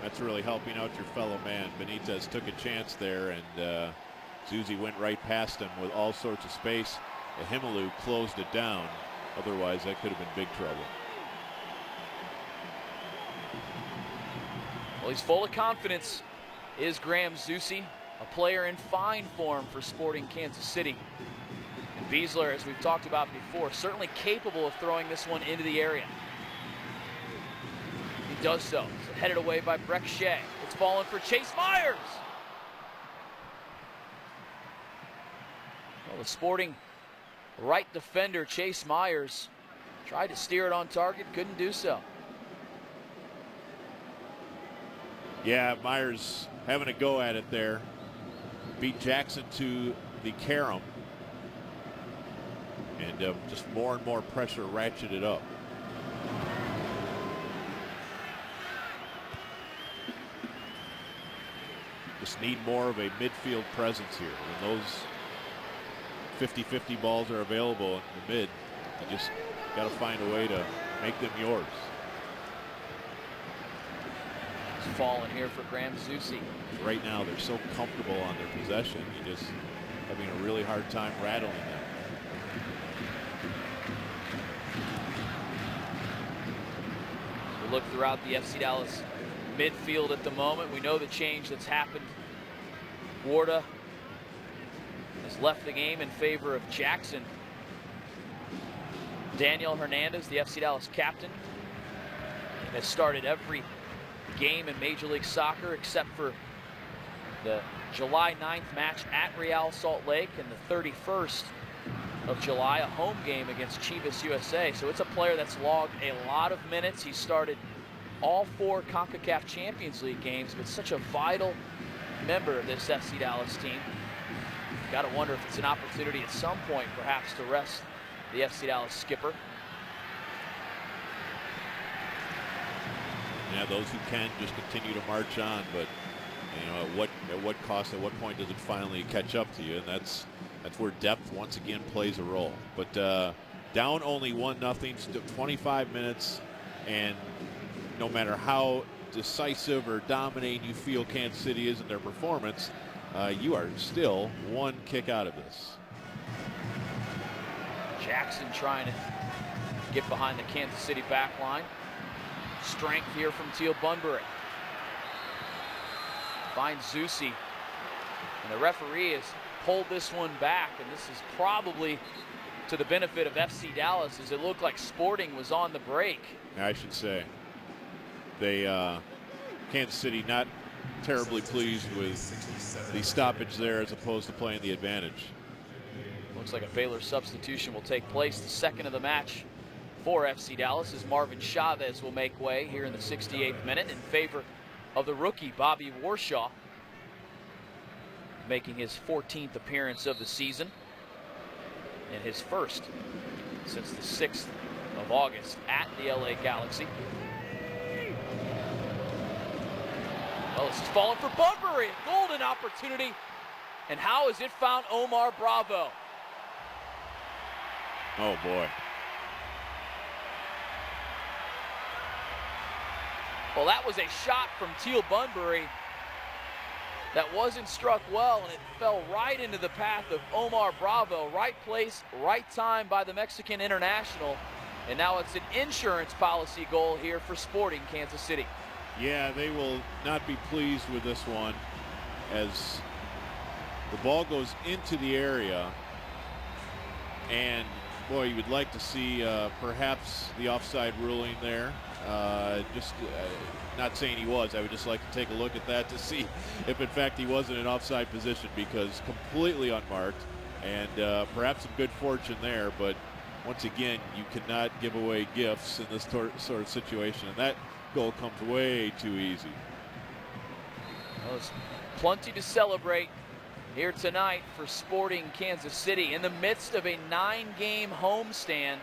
That's really helping out your fellow man. Benitez took a chance there, and Zusi went right past him with all sorts of space. Hemelu closed it down. Otherwise, that could have been big trouble. Well, he's full of confidence, is Graham Zusi, a player in fine form for Sporting Kansas City. And Beasler, as we've talked about before, certainly capable of throwing this one into the area. He does so. It's headed away by Breck Shea. It's fallen for Chase Myers. Well, the Sporting right defender, Chase Myers, tried to steer it on target, couldn't do so. Yeah, Myers having a go at it there. Beat Jackson to the carom. And just more and more pressure ratcheted up. Just need more of a midfield presence here. When those 50-50 balls are available in the mid, you just got to find a way to make them yours. It's fallen here for Graham Zusi. Right now, they're so comfortable on their possession. You just having a really hard time rattling them. We look throughout the FC Dallas midfield at the moment. We know the change that's happened. Warda has left the game in favor of Jackson. Daniel Hernandez, the FC Dallas captain, has started every game in Major League Soccer except for the July 9th match at Real Salt Lake and the 31st of July, a home game against Chivas USA. So it's a player that's logged a lot of minutes. He started all 4 CONCACAF Champions League games, but such a vital member of this FC Dallas team. Got to wonder if it's an opportunity at some point perhaps to rest the FC Dallas skipper. Yeah, those who can just continue to march on, but you know, at what cost, at what point does it finally catch up to you? And that's where depth once again plays a role. But down only 1-0, 25 minutes, and no matter how decisive or dominating you feel Kansas City is in their performance, you are still 1 kick out of this. Jackson trying to get behind the Kansas City back line. Strength here from Teal Bunbury. Finds Zusi. And the referee has pulled this one back, and this is probably to the benefit of FC Dallas, as it looked like Sporting was on the break. I should say. They, Kansas City not terribly pleased with the stoppage there as opposed to playing the advantage. Looks like a Baylor substitution will take place, the second of the match for FC Dallas, as Marvin Chavez will make way here in the 68th minute in favor of the rookie Bobby Warshaw, making his 14th appearance of the season and his first since the 6th of August at the LA Galaxy. Well, this is falling for Bunbury, a golden opportunity. And how has it found Omar Bravo? Oh boy. Well, that was a shot from Teal Bunbury that wasn't struck well, and it fell right into the path of Omar Bravo. Right place, right time by the Mexican international. And now it's an insurance policy goal here for Sporting Kansas City. Yeah, they will not be pleased with this one, as the ball goes into the area, and boy, you would like to see perhaps the offside ruling there. Not saying he was. I would just like to take a look at that to see if in fact he was in an offside position, because completely unmarked, and perhaps some good fortune there, but once again, you cannot give away gifts in this sort of situation, and that goal comes way too easy. Well, there's plenty to celebrate here tonight for Sporting Kansas City in the midst of a 9-game homestand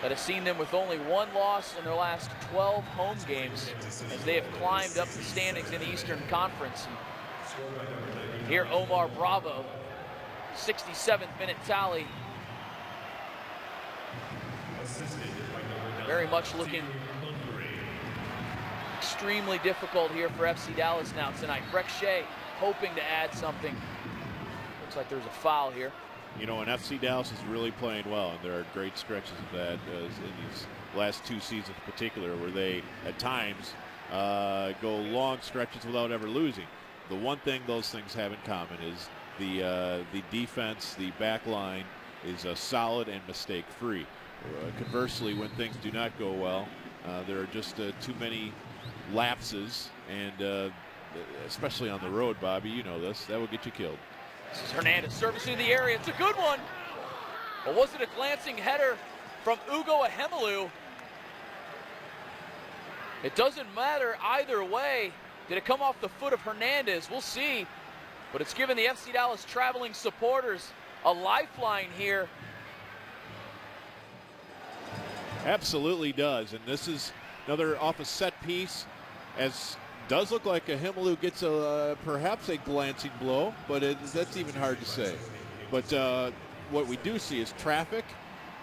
that has seen them with only one loss in their last 12 home games as they have climbed up the standings in the Eastern Conference. And here, Omar Bravo, 67th minute tally. Very much looking extremely difficult here for FC Dallas now tonight. Breck Shea hoping to add something. Looks like there's a foul here. You know, and FC Dallas is really playing well, and there are great stretches of that in these last 2 seasons in particular, where they, at times, go long stretches without ever losing. The one thing those things have in common is the defense, the back line is solid and mistake-free. Conversely, when things do not go well, there are just too many lapses, and especially on the road, Bobby, you know this, that will get you killed. This is Hernandez servicing the area. It's a good one. But was it a glancing header from Ugo Ahemelu? It doesn't matter either way. Did it come off the foot of Hernandez? We'll see. But it's given the FC Dallas traveling supporters a lifeline here. Absolutely does. And this is another off a set piece, as does look like Ahemelu gets perhaps a glancing blow, but that's even hard to say. But what we do see is traffic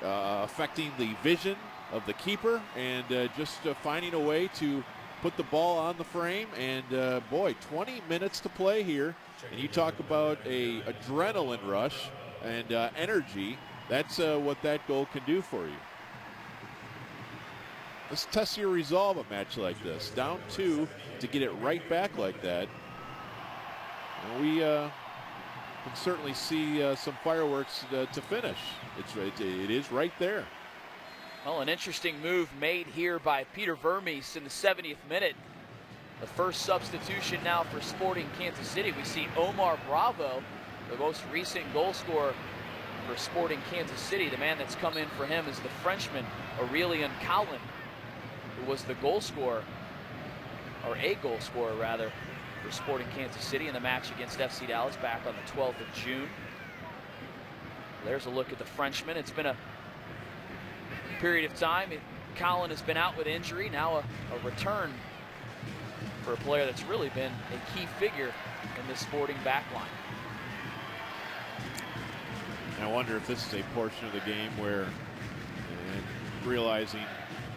affecting the vision of the keeper, and just finding a way to put the ball on the frame. And boy, 20 minutes to play here, and you talk about a adrenaline rush and energy. That's what that goal can do for you. Let's test your resolve a match like this. Down 2 to get it right back like that. And we can certainly see some fireworks to finish. It is right there. Well, an interesting move made here by Peter Vermes in the 70th minute. The first substitution now for Sporting Kansas City. We see Omar Bravo, the most recent goal scorer for Sporting Kansas City. The man that's come in for him is the Frenchman, Aurelien Collin, who was the goal scorer, or a goal scorer rather, for Sporting Kansas City in the match against FC Dallas back on the 12th of June. There's a look at the Frenchman. It's been a period of time. Collin has been out with injury. Now a return for a player that's really been a key figure in the Sporting backline. And I wonder if this is a portion of the game where realizing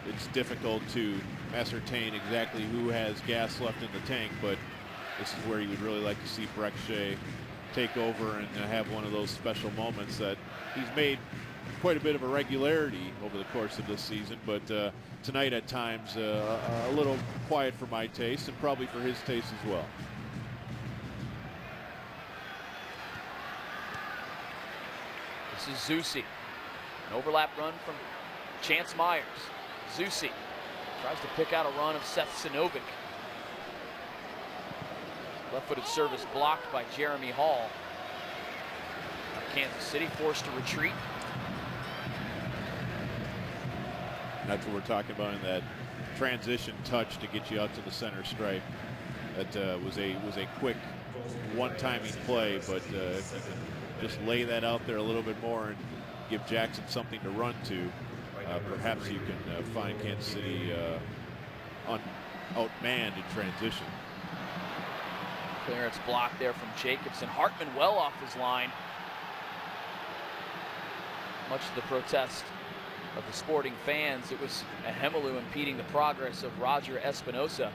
it's difficult to ascertain exactly who has gas left in the tank, but this is where you would really like to see Breck Shea take over and have one of those special moments that he's made quite a bit of a regularity over the course of this season, but tonight at times a little quiet for my taste, and probably for his taste as well. This is Zusi. An overlap run from Chance Myers. Zusi tries to pick out a run of Seth Sinovic. Left-footed service blocked by Jeremy Hall. Kansas City forced to retreat. That's what we're talking about in that transition touch to get you out to the center stripe. That was a quick one-timing play, but if you can just lay that out there a little bit more and give Jackson something to run to, perhaps you can find Kansas City outmanned in transition. Clearance blocked there from Jacobson. Hartman well off his line. Much to the protest of the Sporting fans, it was Ahemelu impeding the progress of Roger Espinosa.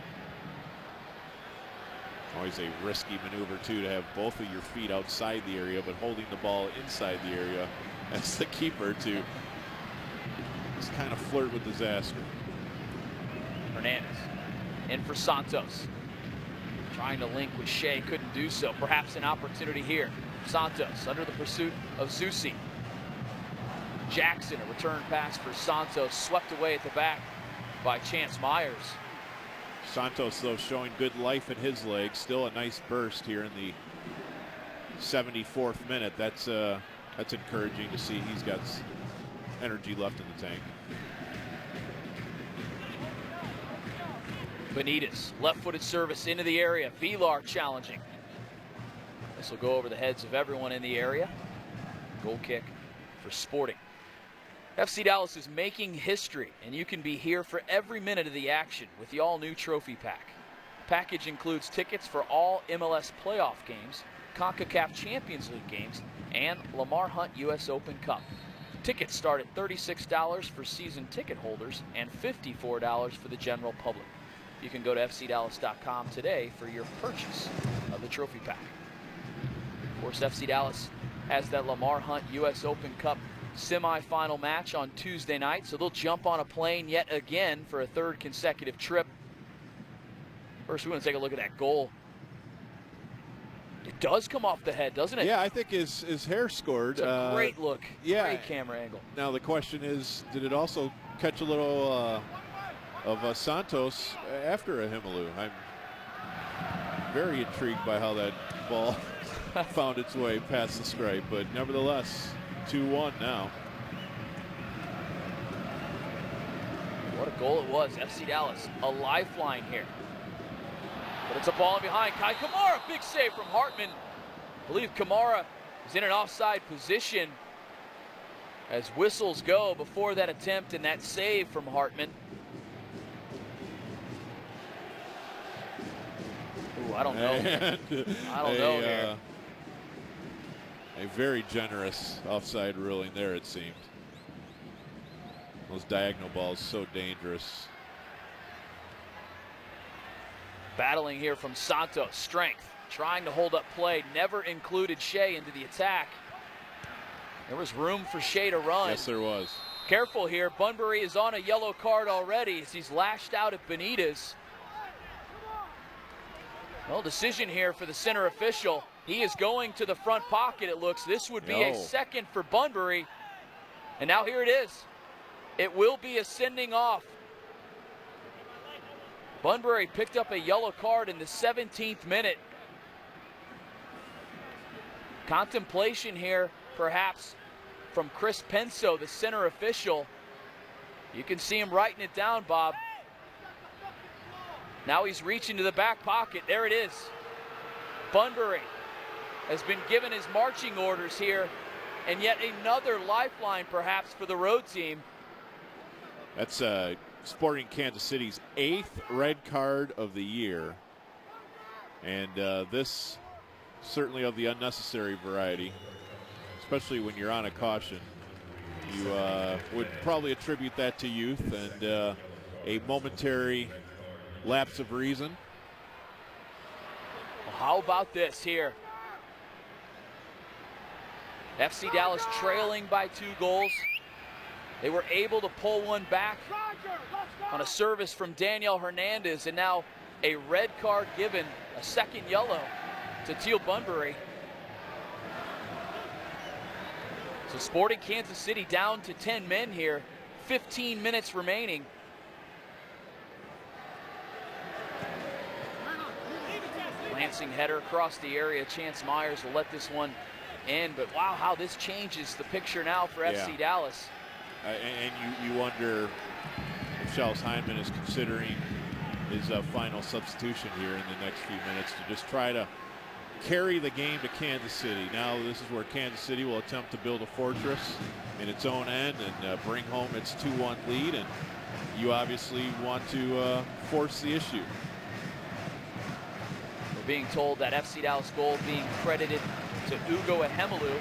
Always a risky maneuver, too, to have both of your feet outside the area, but holding the ball inside the area as the keeper to just kind of flirt with disaster. Hernandez in for Santos. Trying to link with Shea, couldn't do so. Perhaps an opportunity here. Santos under the pursuit of Zusi. Jackson, a return pass for Santos, swept away at the back by Chance Myers. Santos, though, showing good life in his legs. Still a nice burst here in the 74th minute. That's That's encouraging to see. He's got energy left in the tank. Benitez, left-footed service into the area. Vilar challenging. This will go over the heads of everyone in the area. Goal kick for Sporting. FC Dallas is making history, and you can be here for every minute of the action with the all-new Trophy Pack. The package includes tickets for all MLS playoff games, CONCACAF Champions League games, and Lamar Hunt US Open Cup. Tickets start at $36 for season ticket holders and $54 for the general public. You can go to fcdallas.com today for your purchase of the Trophy Pack. Of course, FC Dallas has that Lamar Hunt US Open Cup semifinal match on Tuesday night, so they'll jump on a plane yet again for a third consecutive trip. First, we want to take a look at that goal. It does come off the head, doesn't it? Yeah, I think his hair scored. It's a great look. Yeah. Great camera angle. Now the question is, did it also catch a little of Santos after a Himelu? I'm very intrigued by how that ball found its way past the stripe, but nevertheless, 2-1 now. What a goal it was. FC Dallas, a lifeline here. But it's a ball in behind. Kai Kamara, big save from Hartman. I believe Kamara is in an offside position as whistles go before that attempt and that save from Hartman. Ooh, I don't know. I don't know here. A very generous offside ruling there, it seemed. Those diagonal balls so dangerous. Battling here from Santos, strength, trying to hold up play, never included Shea into the attack. There was room for Shea to run. Yes, there was. Careful here, Bunbury is on a yellow card already as he's lashed out at Benitez. Well, decision here for the center official. He is going to the front pocket, it looks. This would be a second for Bunbury. And now here it is. It will be a sending off. Bunbury picked up a yellow card in the 17th minute. Contemplation here, perhaps, from Chris Penso, the center official. You can see him writing it down, Bob. Now he's reaching to the back pocket. There it is. Bunbury has been given his marching orders here, and yet another lifeline, perhaps, for the road team. That's Sporting Kansas City's 8th red card of the year. And this certainly of the unnecessary variety, especially when you're on a caution. You would probably attribute that to youth and a momentary lapse of reason. Well, how about this here? FC Dallas trailing by 2 goals. They were able to pull one back on a service from Daniel Hernandez, and now a red card given, a second yellow to Teal Bunbury. So Sporting Kansas City down to 10 men here, 15 minutes remaining. Lancing header across the area. Chance Myers will let this one in, but wow, how this changes the picture now for FC Dallas. And you wonder if Charles Hyndman is considering his final substitution here in the next few minutes to just try to carry the game to Kansas City. Now this is where Kansas City will attempt to build a fortress in its own end and bring home its 2-1 lead, and you obviously want to force the issue. We're being told that FC Dallas goal being credited to Ugo Ehemelu.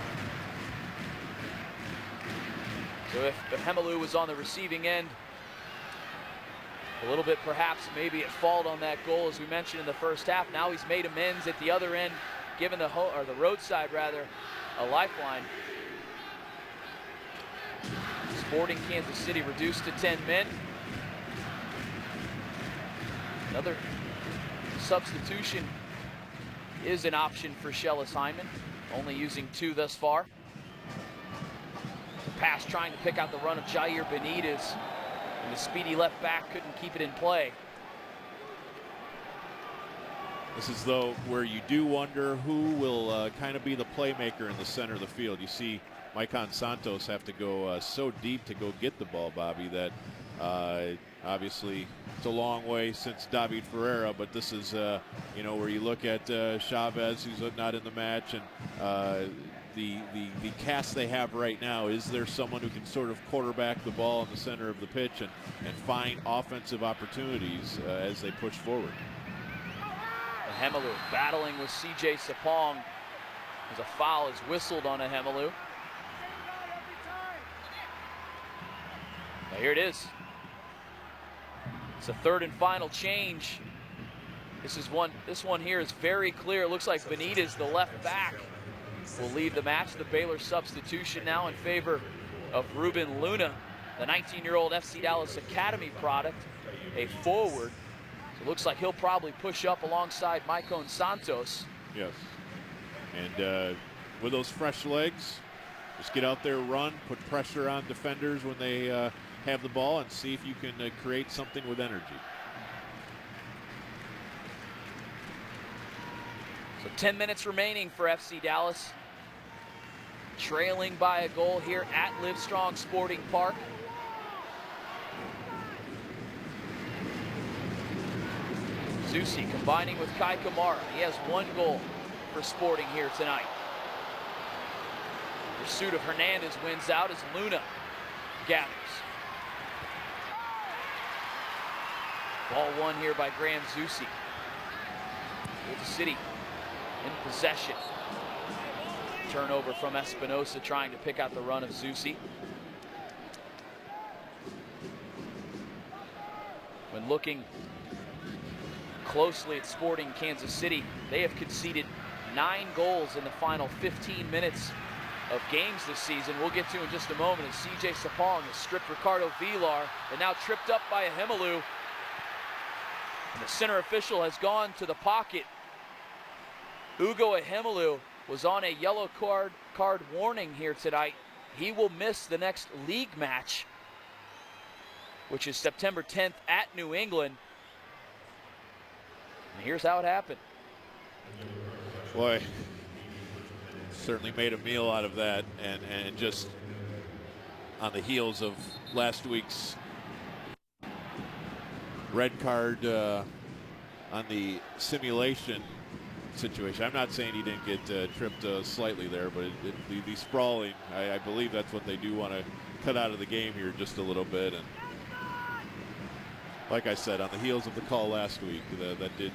So if Ehemelu was on the receiving end, a little bit perhaps maybe at fault on that goal, as we mentioned in the first half. Now he's made amends at the other end, given the roadside rather, a lifeline. Sporting Kansas City reduced to 10 men. Another substitution is an option for Shellis Hyndman, only using 2 thus far. Pass trying to pick out the run of Jair Benitez, and the speedy left back couldn't keep it in play. This is though where you do wonder who will kind of be the playmaker in the center of the field. You see Maicon Santos have to go so deep to go get the ball, Bobby, that obviously it's a long way since David Ferreira, but this is, where you look at Chavez, who's not in the match, and the cast they have right now. Is there someone who can sort of quarterback the ball in the center of the pitch and find offensive opportunities as they push forward? Ahemelu battling with CJ Sapong as a foul is whistled on Ahemelu. Now here it is. It's a third and final change. This one here is very clear. It looks like Benitez, the left back, will leave the match. The Baylor substitution now in favor of Ruben Luna, the 19-year-old FC Dallas Academy product, a forward. So it looks like he'll probably push up alongside Maicon Santos. Yes. And with those fresh legs, just get out there, run, put pressure on defenders when they have the ball, and see if you can create something with energy. So 10 minutes remaining for FC Dallas. Trailing by a goal here at Livestrong Sporting Park. Zusi combining with Kai Kamara. He has one goal for Sporting here tonight. Pursuit of Hernandez wins out as Luna gathers. Ball won here by Graham Zusi. With the City in possession. Turnover from Espinosa trying to pick out the run of Zusi. When looking closely at Sporting Kansas City, they have conceded 9 goals in the final 15 minutes of games this season. We'll get to in just a moment as CJ Sapong has stripped Ricardo Villar and now tripped up by Ahemelu. And the center official has gone to the pocket. Ugo Ahemelu was on a yellow card warning here tonight. He will miss the next league match, which is September 10th at New England. And here's how it happened. Boy, certainly made a meal out of that, and just on the heels of last week's red card on the simulation situation. I'm not saying he didn't get tripped slightly there, but the sprawling, I believe that's what they do want to cut out of the game here just a little bit. And like I said, on the heels of the call last week, that did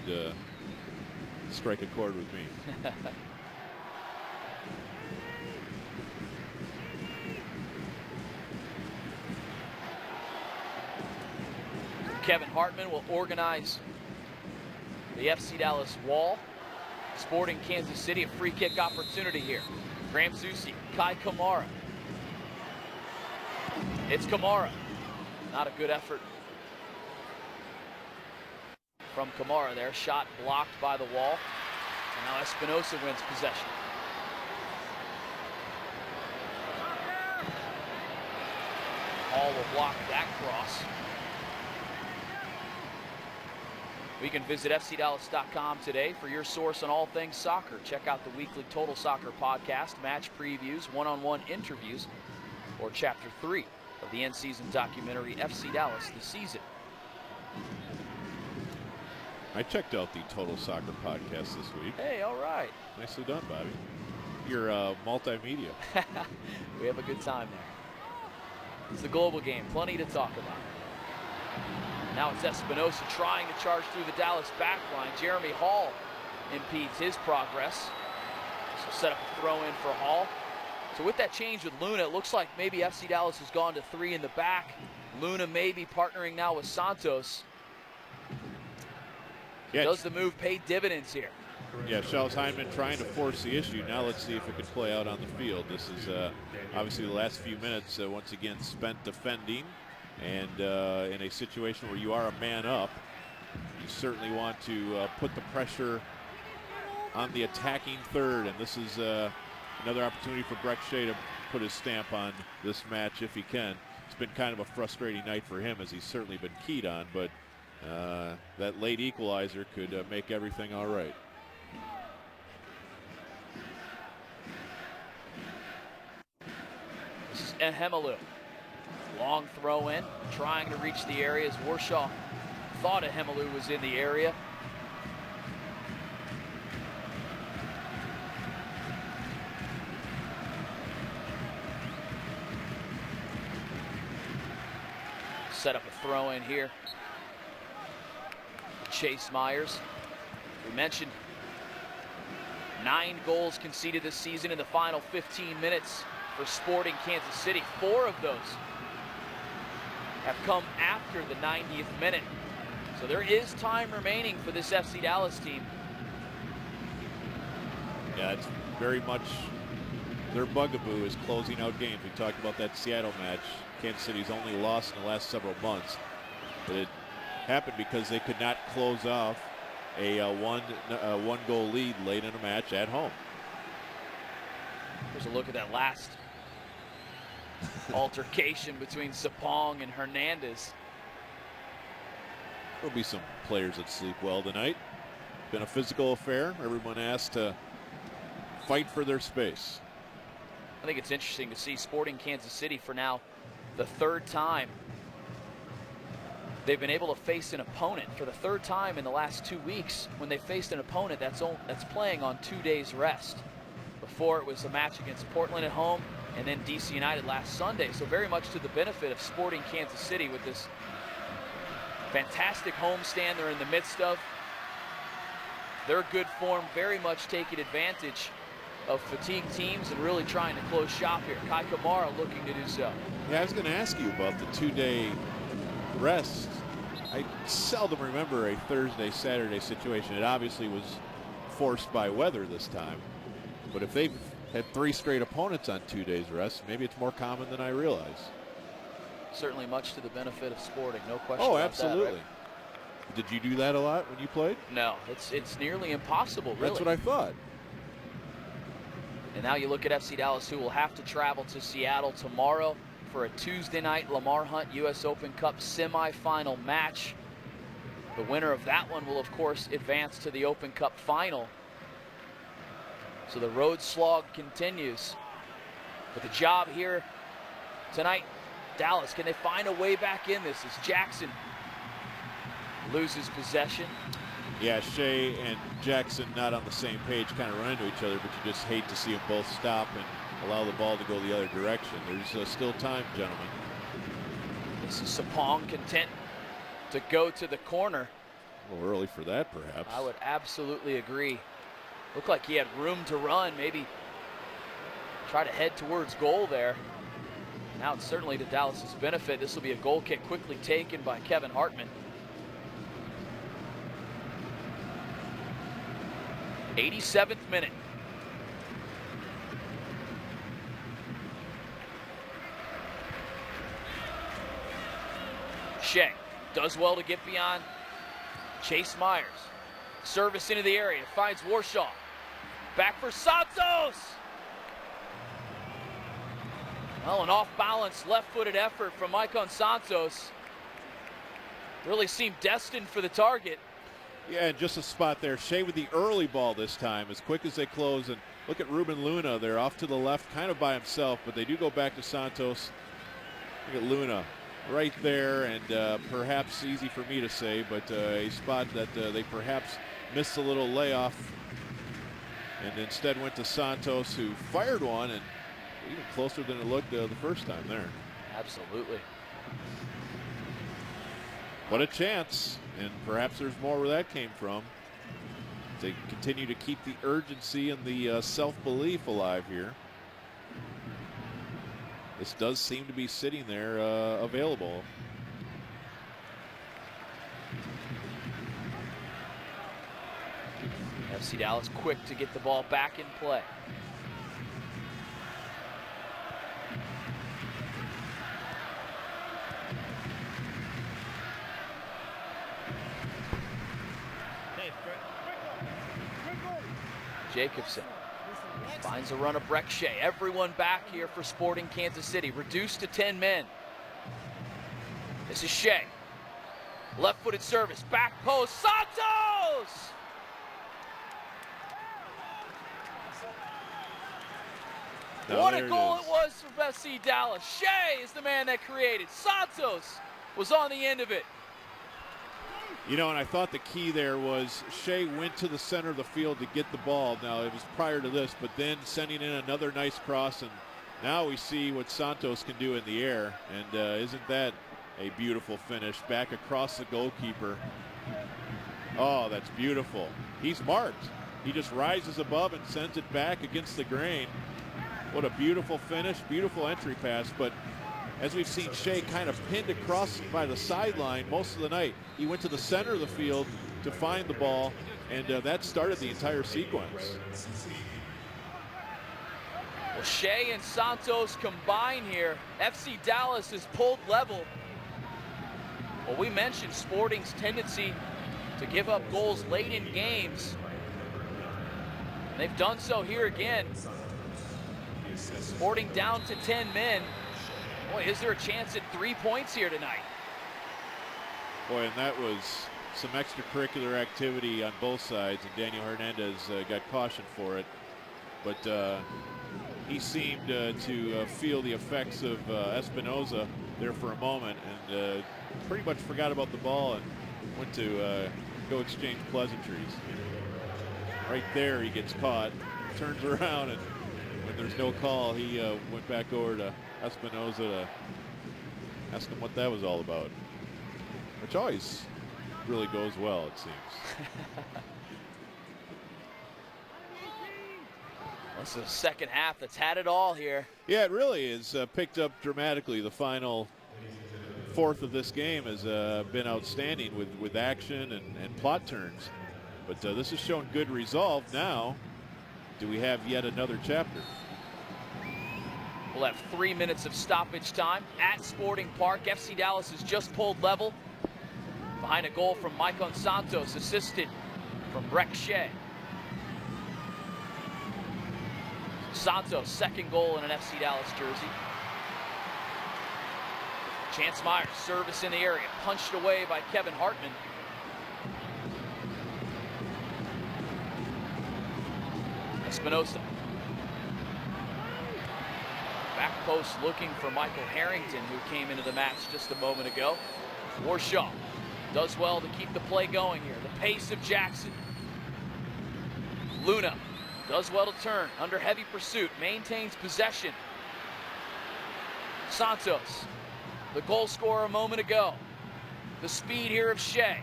strike a chord with me. Kevin Hartman will organize the FC Dallas wall. Sporting Kansas City, a free kick opportunity here. Graham Zusi, Kai Kamara. It's Kamara. Not a good effort from Kamara there. Shot blocked by the wall. And now Espinosa wins possession. Hall will block that cross. We can visit FCDallas.com today for your source on all things soccer. Check out the weekly Total Soccer podcast, match previews, one-on-one interviews, or Chapter 3 of the end-season documentary FC Dallas The Season. I checked out the Total Soccer podcast this week. Hey, all right. Nicely done, Bobby. You're multimedia. We have a good time there. It's the global game. Plenty to talk about. Now it's Espinosa trying to charge through the Dallas back line. Jeremy Hall impedes his progress. This will set up a throw in for Hall. So with that change with Luna, it looks like maybe FC Dallas has gone to 3 in the back. Luna may be partnering now with Santos. Yeah. Does the move pay dividends here? Yeah, Charles Hyndman trying to force the issue. Now let's see if it can play out on the field. This is obviously the last few minutes once again spent defending. And in a situation where you are a man up, you certainly want to put the pressure on the attacking third. And this is another opportunity for Breck Shea to put his stamp on this match if he can. It's been kind of a frustrating night for him, as he's certainly been keyed on. But that late equalizer could make everything all right. is Ehemelu. Long throw in, trying to reach the area as Warshaw thought Ehemelu was in the area. Set up a throw in here. Chase Myers. We mentioned 9 goals conceded this season in the final 15 minutes for Sporting Kansas City. 4 of those have come after the 90th minute. So there is time remaining for this FC Dallas team. Yeah, it's very much their bugaboo is closing out games. We talked about that Seattle match. Kansas City's only lost in the last several months. But it happened because they could not close off a one goal lead late in a match at home. Here's a look at that last altercation between Sapong and Hernandez. There'll be some players that sleep well tonight. Been a physical affair. Everyone asked to fight for their space. I think it's interesting to see Sporting Kansas City for now the 3rd time. They've been able to face an opponent for the 3rd time in the last 2 weeks when they faced an opponent that's playing on 2 days rest. Before it was a match against Portland at home and then DC United last Sunday. So very much to the benefit of Sporting Kansas City with this fantastic homestand they're in the midst of. Their good form very much taking advantage of fatigued teams and really trying to close shop here. Kai Kamara looking to do so. Yeah, I was going to ask you about the 2-day rest. I seldom remember a Thursday-Saturday situation. It obviously was forced by weather this time. But if they've had 3 straight opponents on 2 days rest, maybe it's more common than I realize. Certainly much to the benefit of Sporting, no question Oh, about absolutely. that, right? Did you do that a lot when you played? No, it's nearly impossible, really. That's what I thought. And now you look at FC Dallas, who will have to travel to Seattle tomorrow for a Tuesday night Lamar Hunt U.S. Open Cup semifinal match. The winner of that one will, of course, advance to the Open Cup final. So the road slog continues. But the job here tonight, Dallas, can they find a way back in this as Jackson loses possession? Yeah, Shea and Jackson not on the same page, kind of run into each other, but you just hate to see them both stop and allow the ball to go the other direction. There's still time, gentlemen. This is Sapong content to go to the corner. A little early for that, perhaps. I would absolutely agree. Looked like he had room to run, maybe try to head towards goal there. Now it's certainly to Dallas's benefit. This will be a goal kick quickly taken by Kevin Hartman. 87th minute. Shea does well to get beyond Chase Myers. Service into the area, finds Warshaw. Back for Santos. Well, an off-balance, left-footed effort from Maicon Santos. Really seemed destined for the target. Yeah, and just a spot there. Shea with the early ball this time, as quick as they close. And look at Ruben Luna there off to the left, kind of by himself, but they do go back to Santos. Look at Luna right there, and perhaps easy for me to say, but a spot that they perhaps missed a little layoff and instead went to Santos, who fired one, and even closer than it looked the first time there. Absolutely. What a chance, and perhaps there's more where that came from. They continue to keep the urgency and the self-belief alive here. This does seem to be sitting there available. FC Dallas quick to get the ball back in play. Jacobson finds a run of Breck Shea. Everyone back here for Sporting Kansas City, reduced to 10 men. This is Shea. Left-footed service, back post, Santos! What a goal it was from FC Dallas. Shea is the man that created. Santos was on the end of it. You know, and I thought the key there was Shea went to the center of the field to get the ball. Now, it was prior to this, but then sending in another nice cross, and now we see what Santos can do in the air. And isn't that a beautiful finish? Back across the goalkeeper. Oh, that's beautiful. He's marked. He just rises above and sends it back against the grain. What a beautiful finish, beautiful entry pass. But as we've seen Shea kind of pinned across by the sideline most of the night, he went to the center of the field to find the ball, and that started the entire sequence. Well, Shea and Santos combine here. FC Dallas is pulled level. Well, we mentioned Sporting's tendency to give up goals late in games. And they've done so here again. Sporting down to 10 men. Boy, is there a chance at 3 points here tonight? Boy, and that was some extracurricular activity on both sides, and Daniel Hernandez got cautioned for it. But he seemed to feel the effects of Espinoza there for a moment, and pretty much forgot about the ball and went to go exchange pleasantries. Right there, he gets caught, turns around, and when there's no call, he went back over to Espinoza to ask him what that was all about, which always really goes well, it seems. This is the second half that's had it all here. Yeah, it really is picked up dramatically. The final fourth of this game has been outstanding with action and plot turns. But this has shown good resolve. Now, do we have yet another chapter? We'll have 3 minutes of stoppage time at Sporting Park. FC Dallas has just pulled level behind a goal from Maicon Santos, assisted from Breck Shea. Santos, second goal in an FC Dallas jersey. Chance Myers, service in the area, punched away by Kevin Hartman. Espinoza. Back post looking for Michael Harrington, who came into the match just a moment ago. Warshaw does well to keep the play going here. The pace of Jackson. Luna does well to turn under heavy pursuit, maintains possession. Santos, the goal scorer a moment ago. The speed here of Shea.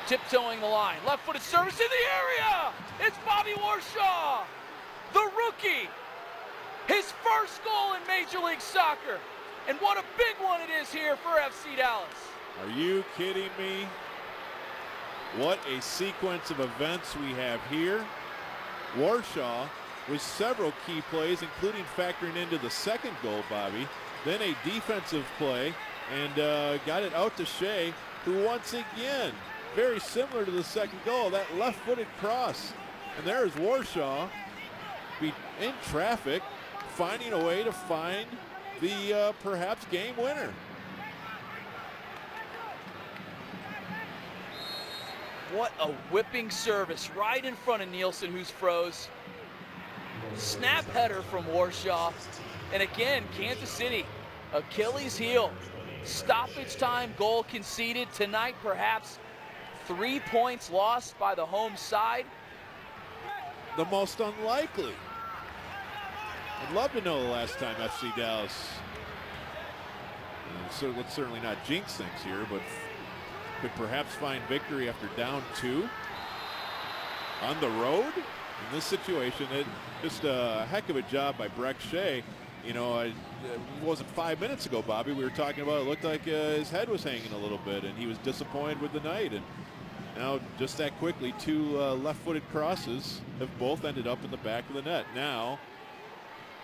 Tiptoeing the line, left-footed service in the area! It's Bobby Warshaw, the rookie. His first goal in Major League Soccer. And what a big one it is here for FC Dallas. Are you kidding me? What a sequence of events we have here. Warshaw with several key plays, including factoring into the second goal, Bobby. Then a defensive play, and got it out to Shea, who once again, very similar to the second goal, that left-footed cross. And there is Warshaw in traffic, finding a way to find the perhaps game winner. What a whipping service right in front of Nielsen, who's froze. Snap header from Warshaw. And again, Kansas City, Achilles heel. Stoppage time goal conceded tonight, perhaps 3 points lost by the home side. The most unlikely. I'd love to know the last time FC Dallas, so let's certainly not jinx things here, but could perhaps find victory after down 2 on the road in this situation. Just a heck of a job by Breck Shea. You know, it wasn't 5 minutes ago, Bobby, we were talking about it looked like his head was hanging a little bit and he was disappointed with the night. And now just that quickly, 2 left-footed crosses have both ended up in the back of the net. Now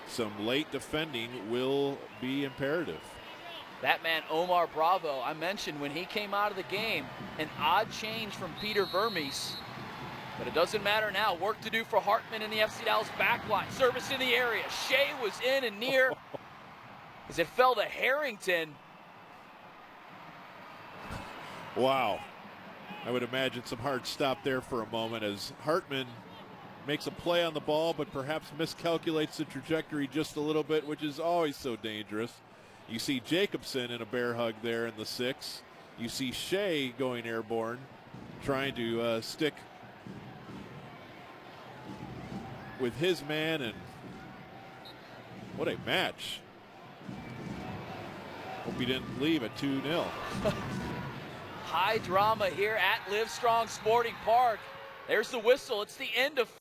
some late defending will be imperative. That man, Omar Bravo, I mentioned when he came out of the game, an odd change from Peter Vermes. But it doesn't matter now. Work to do for Hartman in the FC Dallas backline. Service in the area. Shea was in and near as it fell to Harrington. Wow. I would imagine some hard stop there for a moment as Hartman makes a play on the ball, but perhaps miscalculates the trajectory just a little bit, which is always so dangerous. You see Jacobson in a bear hug there in the 6. You see Shea going airborne, trying to stick with his man, and what a match. Hope he didn't leave at 2-0. High drama here at Livestrong Sporting Park. There's the whistle. It's the end of